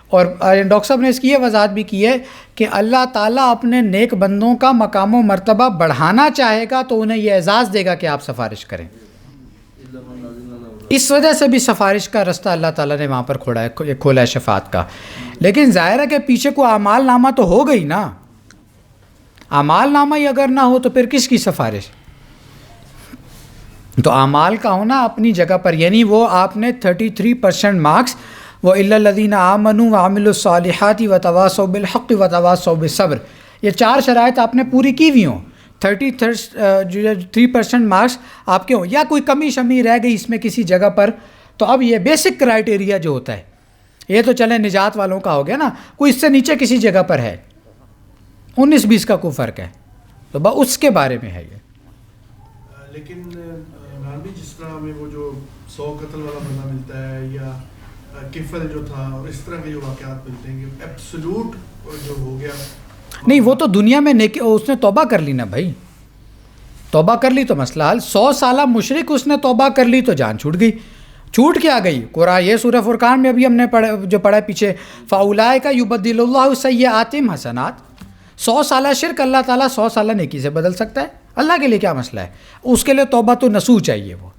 اور ڈاکٹر صاحب نے اس کی یہ وضاحت بھی کی ہے کہ اللہ تعالیٰ اپنے نیک بندوں کا مقام و مرتبہ بڑھانا چاہے گا تو انہیں یہ اعزاز دے گا کہ آپ سفارش کریں۔ اس وجہ سے بھی سفارش کا رستہ اللہ تعالیٰ نے وہاں پر کھولا ہے شفاعت کا۔ لیکن ظاہر ہے کہ پیچھے کو اعمال نامہ تو ہو گئی نا، اعمال نامہ ہی اگر نہ ہو تو پھر کس کی سفارش؟ تو اعمال کا ہونا اپنی جگہ پر، یعنی وہ آپ نے 33% مارکس وہ الا الذین آمنوا وعملوا الصالحات وتواصوا بالحق وتواصوا بالصبر، یہ 4 شرائط آپ نے پوری کی ہوئی ہوں، 33% مارکس آپ کے ہوں، یا کوئی کمی شمی رہ گئی اس میں کسی جگہ پر، تو اب یہ بیسک کرائٹیریا جو ہوتا ہے، یہ تو چلیں نجات والوں کا ہو گیا نا، کوئی اس سے نیچے کسی جگہ پر ہے 19-20 کا کوئی فرق ہے تو اس کے بارے میں ہے یہ. لیکن عمران بھی جس طرح ہمیں وہ جو 100 قتل والا بندہ ملتا ہے یا کفل جو تھا اور اس طرح کے جو واقعات ملتے ہیں کہ ایبسولوٹ جو ہو گیا، نہیں وہ تو دنیا میں اس نے توبہ کر لی نا بھائی، توبہ کر لی تو مسئلہ حل. 100 سالہ مشرک اس نے توبہ کر لی تو جان چھوٹ گئی. چھوٹ کیا گئی؟ قرآن یہ سورہ فرقان میں ابھی ہم نے پڑھا پیچھے، فَأُولَٰئِكَ يُبَدِّلُ اللَّهُ سَيِّئَاتِهِمْ حَسَنَاتٍ. 100 سالہ شرک اللہ تعالیٰ 100 سالہ نیکی سے بدل سکتا ہے. اللہ کے لیے کیا مسئلہ ہے؟ اس کے لیے توبہ تو نسوح چاہیے. وہ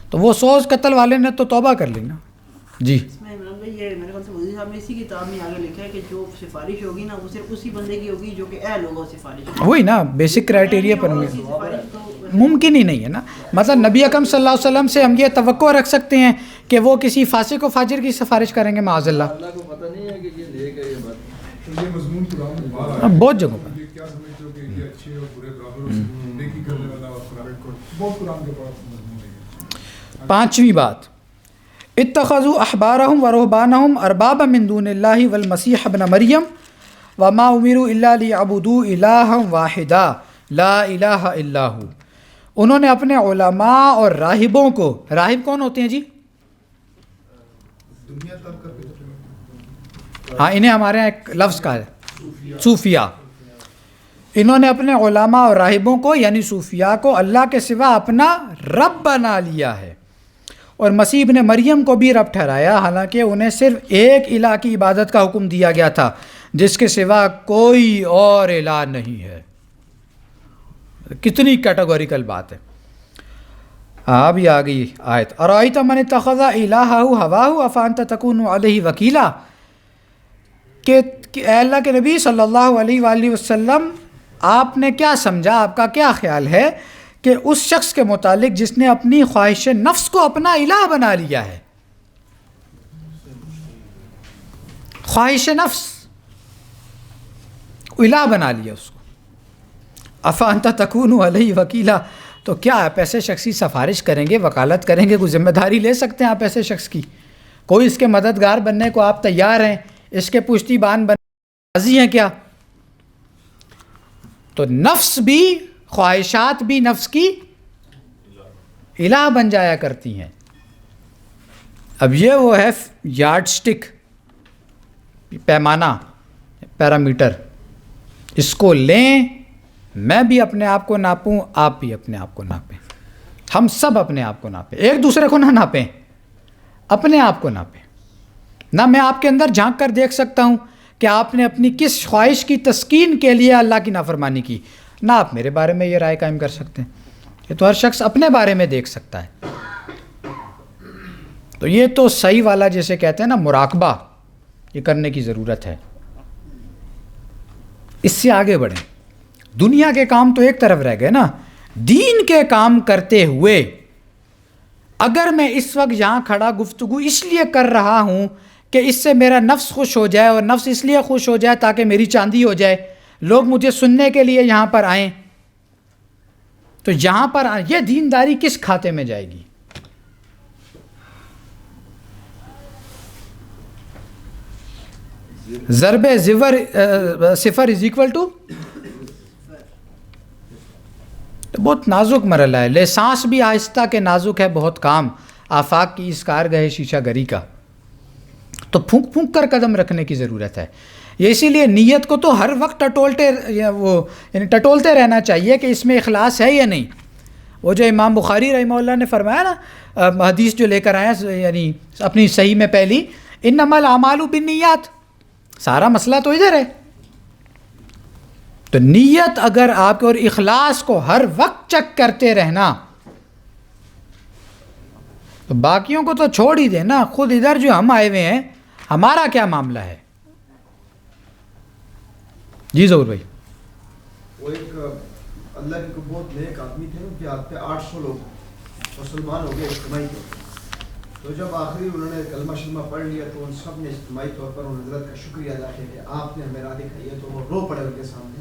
تو وہ 100 قتل والے نے تو توبہ کر لی نا. جی اس میں عمران بھائی یہ میرے خیال سے وزیر صاحب نے اسی کتاب میں آگے لکھا ہے کہ جو سفارش ہوگی نا وہ صرف اسی بندے کی ہوگی جو کہ اہل ہوگا سفارش. وہی نا بیسک کرائٹیریا پر ممکن ہی نہیں ہے نا. مطلب نبی اکرم صلی اللہ علیہ وسلم سے ہم یہ توقع رکھ سکتے ہیں کہ وہ کسی فاسق و فاجر کی سفارش کریں گے معاذ اللہ؟ اللہ کو پتہ نہیں ہے کہ یہ لے گئے یہ بات. یہ مضمون قرآن میں باہر آیا. بہت جگہوں پر یہ کیا سمجھتے ہو کہ یہ اچھے اور برے برابر نیکی کرنے والا اور قرآن کو بہت قرآن کے پاس مضمون ہے. 5ویں بات، اتخذوا احبارهم ورهبانهم اربابا من دون الله والمسيح ابن مریم وما امروا الا ليعبدوا الها واحدا لا الہ الا هو. انہوں نے اپنے علماء اور راہبوں کو، راہب کون ہوتے ہیں جی؟ دنیا تک کا ہاں انہیں ہمارے یہاں ایک لفظ کا ہے صوفیہ. انہوں نے اپنے علماء اور راہبوں کو یعنی صوفیاء کو اللہ کے سوا اپنا رب بنا لیا ہے، اور مسیح ابن مریم کو بھی رب ٹھہرایا، حالانکہ انہیں صرف ایک الہ کی عبادت کا حکم دیا گیا تھا جس کے سوا کوئی اور الہ نہیں ہے. کتنی کیٹیگوریکل بات ہے. اب یہ آ گئی آیت، ارأیت من اتخذ الہہ ہواہ افانت تکون علیہ وکیلا، کہ اے اللہ کے نبی صلی اللہ علیہ وآلہ وسلم آپ نے کیا سمجھا، آپ کا کیا خیال ہے کہ اس شخص کے متعلق جس نے اپنی خواہش نفس کو اپنا الہ بنا لیا ہے. خواہش نفس الہ بنا لیا اس کو. افانت تکون علیہ وکیلا، تو کیا آپ ایسے شخص کی سفارش کریں گے، وکالت کریں گے، کوئی ذمہ داری لے سکتے ہیں آپ ایسے شخص کی؟ کوئی اس کے مددگار بننے کو آپ تیار ہیں؟ اس کے پشتی بان بننے راضی ہیں کیا؟ تو نفس بھی، خواہشات بھی نفس کی الہ بن جایا کرتی ہیں. اب یہ وہ ہے یارڈ سٹک، پیمانہ، پیرامیٹر، اس کو لیں. میں بھی اپنے آپ کو ناپوں، آپ بھی اپنے آپ کو ناپیں، ہم سب اپنے آپ کو ناپیں، ایک دوسرے کو نہ ناپیں، اپنے آپ کو ناپیں. نہ میں آپ کے اندر جھانک کر دیکھ سکتا ہوں کہ آپ نے اپنی کس خواہش کی تسکین کے لیے اللہ کی نافرمانی کی، نہ آپ میرے بارے میں یہ رائے قائم کر سکتے ہیں. یہ تو ہر شخص اپنے بارے میں دیکھ سکتا ہے. تو یہ تو صحیح والا جیسے کہتے ہیں نا مراقبہ، یہ کرنے کی ضرورت ہے. اس سے آگے بڑھیں. دنیا کے کام تو ایک طرف رہ گئے نا، دین کے کام کرتے ہوئے اگر میں اس وقت یہاں کھڑا گفتگو اس لیے کر رہا ہوں کہ اس سے میرا نفس خوش ہو جائے، اور نفس اس لیے خوش ہو جائے تاکہ میری چاندی ہو جائے، لوگ مجھے سننے کے لیے یہاں پر آئیں، تو یہاں پر یہ دینداری کس کھاتے میں جائے گی؟ ضرب صفر از اکول ٹو، بہت نازک مرحلہ ہے. لسانس بھی آہستہ کے نازک ہے بہت کام، آفاق کی اس کارگاہ شیشہ گری کا. تو پھونک پھونک کر قدم رکھنے کی ضرورت ہے. یہ اسی لیے نیت کو تو ہر وقت ٹٹولتے رہنا چاہیے کہ اس میں اخلاص ہے یا نہیں. وہ جو امام بخاری رحمہ اللہ نے فرمایا نا، حدیث جو لے کر آئے یعنی اپنی صحیح میں پہلی، انما الاعمال بالنیات، سارا مسئلہ تو ادھر ہے. تو نیت اگر آپ کے اور اخلاص کو ہر وقت چیک کرتے رہنا، تو باقیوں کو تو چھوڑ ہی دینا، خود ادھر جو ہم آئے ہوئے ہیں ہمارا کیا معاملہ ہے. جی ضرور بھائی. وہ ایک اللہ کے بہت نیک آدمی تھے، ان کے ہاتھ پہ 800 لوگ مسلمان ہو گئے اجتماعی طور پر. تو جب آخری انہوں نے کلمہ شلمہ پڑھ لیا تو ان سب نے اجتماعی طور پر ان حضرت کا شکریہ ادا کیا کہ آپ نے ہمیں راہ دکھائی ہے. تو وہ رو پڑے ان کے سامنے.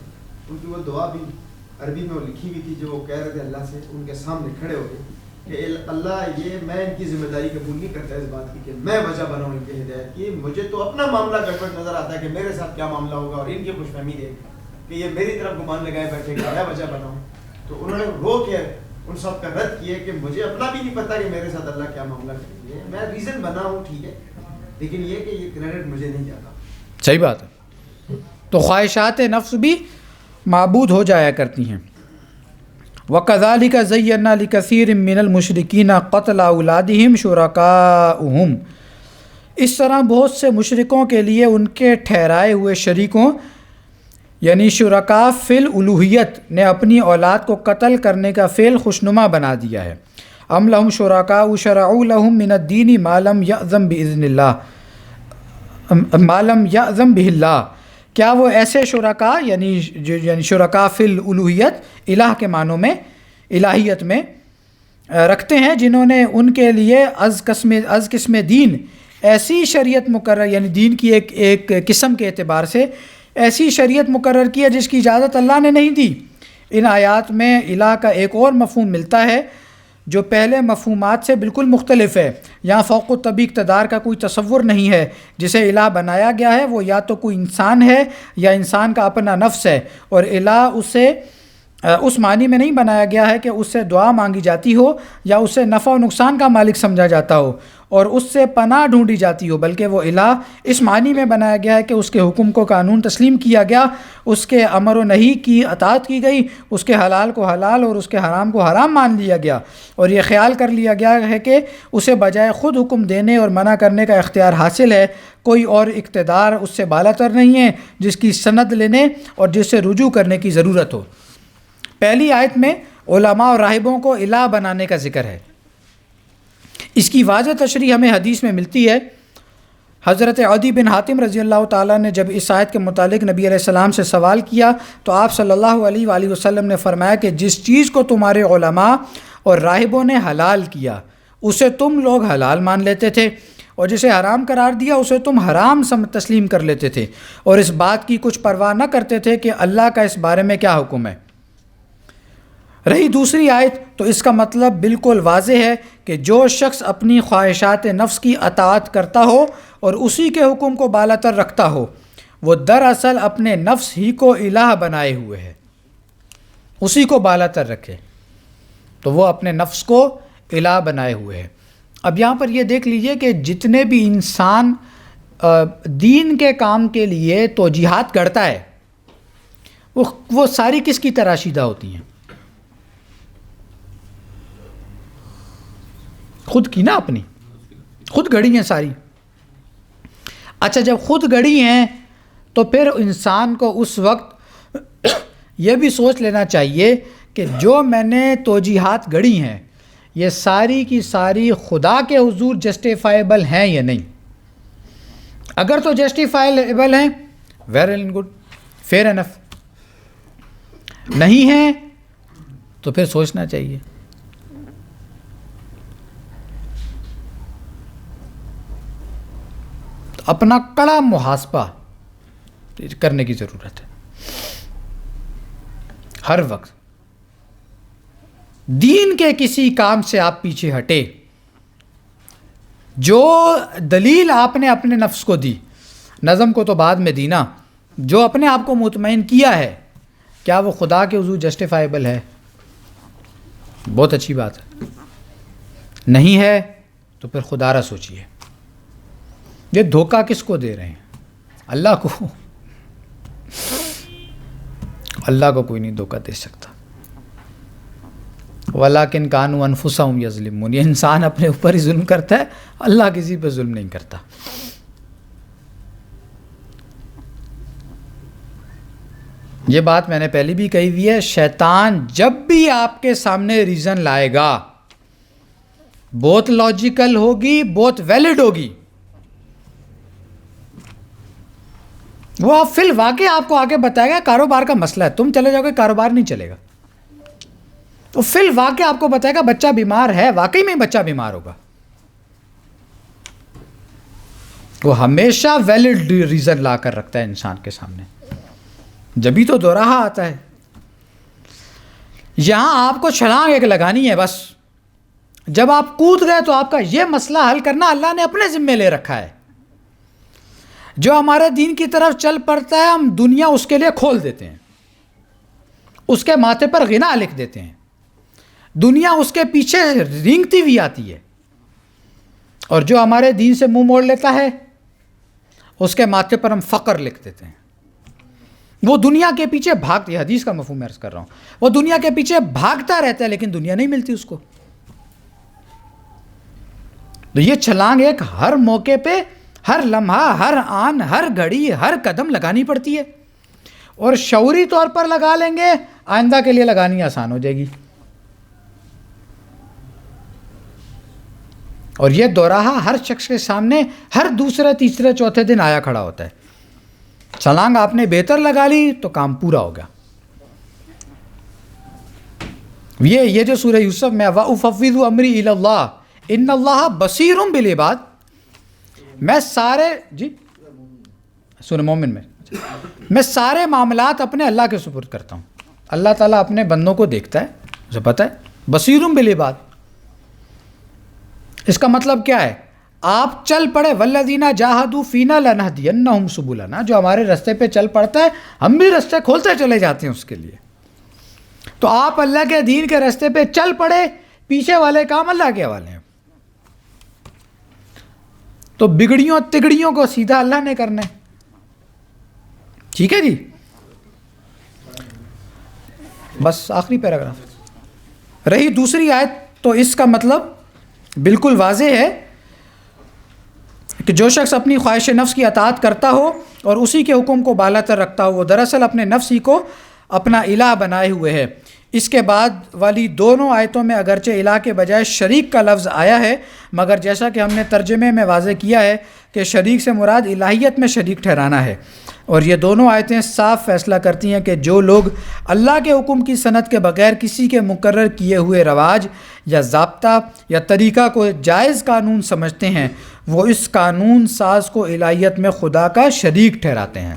ان کی وہ دعا بھی عربی میں وہ لکھی ہوئی تھی جو وہ کہہ رہے تھے اللہ سے, ان کے سامنے کھڑے ہو گئے کہ اللہ یہ میں ان کی ذمہ داری قبول نہیں کرتا اس بات کی کہ میں وجہ بناؤں ان کی ہدایت کی. مجھے تو اپنا معاملہ گڑبڑ نظر آتا ہے کہ میرے ساتھ کیا معاملہ ہوگا اور ان کی خوش فہمی دیکھ کہ یہ میری طرف گمان لگائے بیٹھے کہ میں وجہ بناؤں. تو انہوں نے رو کے ان سب کا رد کیا کہ مجھے اپنا بھی نہیں پتا کہ میرے ساتھ اللہ کیا معاملہ کریں گے, میں ریزن بنا ہوں ٹھیک ہے, لیکن یہ کہ یہ کریڈٹ مجھے نہیں جاتا. صحیح بات ہے. تو خواہشات نفس بھی معبود ہو جایا کرتی ہیں. وَكَذَلِكَ زَيَّنَّا لِكَثِيرٍ مِّنَ الْمُشْرِكِينَ قَتْلَ أَوْلَادِهِمْ شُرَكَاؤُهُمْ. اس طرح بہت سے مشرکوں کے لیے ان کے ٹھہرائے ہوئے شریکوں یعنی شرکاء فی الالوہیت نے اپنی اولاد کو قتل کرنے کا فعل خوشنما بنا دیا ہے. ام لہم شرکاء شرعوا لہم من الدین ما لم یأذن بإذن اللہ ما لم یأذن بہ اللہ. کیا وہ ایسے شرکاء یعنی شرکاء فی الالوہیت الہ کے معنوں میں الہیت میں رکھتے ہیں جنہوں نے ان کے لیے از قسم دین ایسی شریعت مقرر یعنی دین کی ایک قسم کے اعتبار سے ایسی شریعت مقرر کی ہے جس کی اجازت اللہ نے نہیں دی. ان آیات میں الہ کا ایک اور مفہوم ملتا ہے جو پہلے مفہومات سے بالکل مختلف ہے. یہاں فوق الطبی اقتدار کا کوئی تصور نہیں ہے. جسے الہ بنایا گیا ہے وہ یا تو کوئی انسان ہے یا انسان کا اپنا نفس ہے, اور الہ اسے اس معنی میں نہیں بنایا گیا ہے کہ اس سے دعا مانگی جاتی ہو یا اس سے نفع و نقصان کا مالک سمجھا جاتا ہو اور اس سے پناہ ڈھونڈی جاتی ہو, بلکہ وہ الہ اس معنی میں بنایا گیا ہے کہ اس کے حکم کو قانون تسلیم کیا گیا, اس کے امر و نہی کی اطاعت کی گئی, اس کے حلال کو حلال اور اس کے حرام کو حرام مان لیا گیا, اور یہ خیال کر لیا گیا ہے کہ اسے بجائے خود حکم دینے اور منع کرنے کا اختیار حاصل ہے. کوئی اور اقتدار اس سے بالا تر نہیں ہے جس کی سند لینے اور جس سے رجوع کرنے کی ضرورت ہو. پہلی آیت میں علماء اور راہبوں کو الہ بنانے کا ذکر ہے. اس کی واضح تشریح ہمیں حدیث میں ملتی ہے. حضرت عدی بن حاتم رضی اللہ تعالیٰ نے جب اس آیت کے متعلق نبی علیہ السلام سے سوال کیا تو آپ صلی اللہ علیہ وآلہ وسلم نے فرمایا کہ جس چیز کو تمہارے علماء اور راہبوں نے حلال کیا اسے تم لوگ حلال مان لیتے تھے, اور جسے حرام قرار دیا اسے تم حرام تسلیم کر لیتے تھے, اور اس بات کی کچھ پرواہ نہ کرتے تھے کہ اللہ کا اس بارے میں کیا حکم ہے. رہی دوسری آیت تو اس کا مطلب بالکل واضح ہے کہ جو شخص اپنی خواہشات نفس کی اطاعت کرتا ہو اور اسی کے حکم کو بالاتر رکھتا ہو وہ دراصل اپنے نفس ہی کو الہ بنائے ہوئے ہے. اسی کو بالاتر رکھے تو وہ اپنے نفس کو الہ بنائے ہوئے ہے. اب یہاں پر یہ دیکھ لیجئے کہ جتنے بھی انسان دین کے کام کے لیے توجیہات کرتا ہے وہ ساری کس کی تراشیدہ ہوتی ہیں؟ خود کی نا, اپنی خود گڑی ہیں ساری. اچھا جب خود گڑی ہیں تو پھر انسان کو اس وقت یہ بھی سوچ لینا چاہیے کہ جو میں نے توجیہات گڑی ہیں یہ ساری کی ساری خدا کے حضور جسٹیفائیبل ہیں یا نہیں. اگر تو جسٹیفائیبل ہیں well and good, fair enough. نہیں ہیں تو پھر سوچنا چاہیے. اپنا کڑا محاسبہ کرنے کی ضرورت ہے ہر وقت. دین کے کسی کام سے آپ پیچھے ہٹے, جو دلیل آپ نے اپنے نفس کو دی, نظم کو تو بعد میں دینا, جو اپنے آپ کو مطمئن کیا ہے کیا وہ خدا کے حضور جسٹیفائیبل ہے؟ بہت اچھی بات ہے. نہیں ہے تو پھر خدا را سوچیے یہ دھوکہ کس کو دے رہے ہیں؟ اللہ کو. اللہ کو کوئی نہیں دھوکہ دے سکتا. وَلَٰكِنْ كَانُوا أَنفُسَهُمْ يَظْلِمُونَ. یہ انسان اپنے اوپر ہی ظلم کرتا ہے, اللہ کسی پہ ظلم نہیں کرتا. یہ بات میں نے پہلے بھی کہی ہوئی ہے, شیطان جب بھی آپ کے سامنے ریزن لائے گا بہت لاجیکل ہوگی, بہت ویلڈ ہوگی, وہ آپ فی الواقع آپ کو آگے بتائے گا کاروبار کا مسئلہ ہے, تم چلے جاؤ گے کاروبار نہیں چلے گا. تو فی الواقع آپ کو بتائے گا بچہ بیمار ہے، واقعی میں بچہ بیمار ہوگا، وہ ہمیشہ ویلڈ ریزن لا کر رکھتا ہے انسان کے سامنے، جبھی تو دو راہ آتا ہے۔ یہاں آپ کو چھلانگ ایک لگانی ہے بس، جب آپ کود گئے تو آپ کا یہ مسئلہ حل کرنا اللہ نے اپنے ذمے لے رکھا ہے۔ جو ہمارے دین کی طرف چل پڑتا ہے ہم دنیا اس کے لیے کھول دیتے ہیں، اس کے ماتھے پر غنا لکھ دیتے ہیں، دنیا اس کے پیچھے رینگتی ہوئی آتی ہے، اور جو ہمارے دین سے منہ موڑ لیتا ہے اس کے ماتھے پر ہم فقر لکھ دیتے ہیں۔ وہ دنیا کے پیچھے بھاگتی، حدیث کا مفہوم عرض کر رہا ہوں، وہ دنیا کے پیچھے بھاگتا رہتا ہے لیکن دنیا نہیں ملتی اس کو۔ تو یہ چھلانگ ایک ہر موقع پہ، ہر لمحہ، ہر آن، ہر گھڑی، ہر قدم لگانی پڑتی ہے، اور شعوری طور پر لگا لیں گے آئندہ کے لیے لگانی آسان ہو جائے گی۔ اور یہ دوراہا ہر شخص کے سامنے ہر دوسرے تیسرے چوتھے دن آیا کھڑا ہوتا ہے۔ چھلانگ آپ نے بہتر لگا لی تو کام پورا ہوگا۔ یہ جو سورہ یوسف میں وَأُفَوِّضُ أَمْرِي إِلَى اللَّهِ إِنَّ اللَّهَ بَصِيرٌ بِالْعِبَادِ، میں سارے سورہ مومن میں سارے معاملات اپنے اللہ کے سپرد کرتا ہوں۔ اللہ تعالیٰ اپنے بندوں کو دیکھتا ہے، اسے پتہ ہے، بصیرٌ بالعباد۔ اس کا مطلب کیا ہے؟ آپ چل پڑے والذین جاہدوا فینا لنہدینہم سبلنا، جو ہمارے راستے پہ چل پڑتا ہے ہم بھی راستے کھولتے چلے جاتے ہیں اس کے لیے۔ تو آپ اللہ کے دین کے راستے پہ چل پڑے، پیچھے والے کام اللہ کے حوالے ہیں۔ تو بگڑیوں تگڑیوں کو سیدھا اللہ نے کرنا ہے، ٹھیک ہے جی۔ بس آخری پیراگراف رہی دوسری آیت، تو اس کا مطلب بالکل واضح ہے کہ جو شخص اپنی خواہش نفس کی اطاعت کرتا ہو اور اسی کے حکم کو بالا تر رکھتا ہو وہ دراصل اپنے نفس ہی کو اپنا الہ بنائے ہوئے ہے۔ اس کے بعد والی دونوں آیتوں میں اگرچہ الہ کے بجائے شریک کا لفظ آیا ہے، مگر جیسا کہ ہم نے ترجمے میں واضح کیا ہے کہ شریک سے مراد الہیت میں شریک ٹھہرانا ہے، اور یہ دونوں آیتیں صاف فیصلہ کرتی ہیں کہ جو لوگ اللہ کے حکم کی صنعت کے بغیر کسی کے مقرر کیے ہوئے رواج یا ضابطہ یا طریقہ کو جائز قانون سمجھتے ہیں وہ اس قانون ساز کو الہیت میں خدا کا شریک ٹھہراتے ہیں۔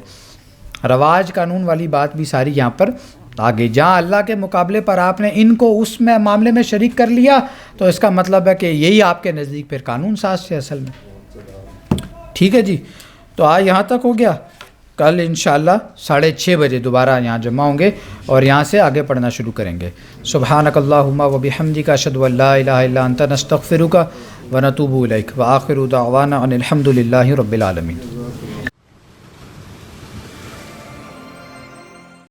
رواج قانون والی بات بھی ساری یہاں پر آگے، جہاں اللہ کے مقابلے پر آپ نے ان کو اس میں معاملے میں شریک کر لیا تو اس کا مطلب ہے کہ یہی آپ کے نزدیک پھر قانون ساز سے اصل میں، ٹھیک ہے جی۔ تو آج یہاں تک ہو گیا، کل انشاءاللہ 6:30 بجے دوبارہ یہاں جمع ہوں گے اور یہاں سے آگے پڑھنا شروع کریں گے۔ سبحانک اللہم و بحمدک اشہد ان لا الہ الا انت نستغفرک و نتوب الیک و آخر دعوانا ان الحمد للہ رب العالمین۔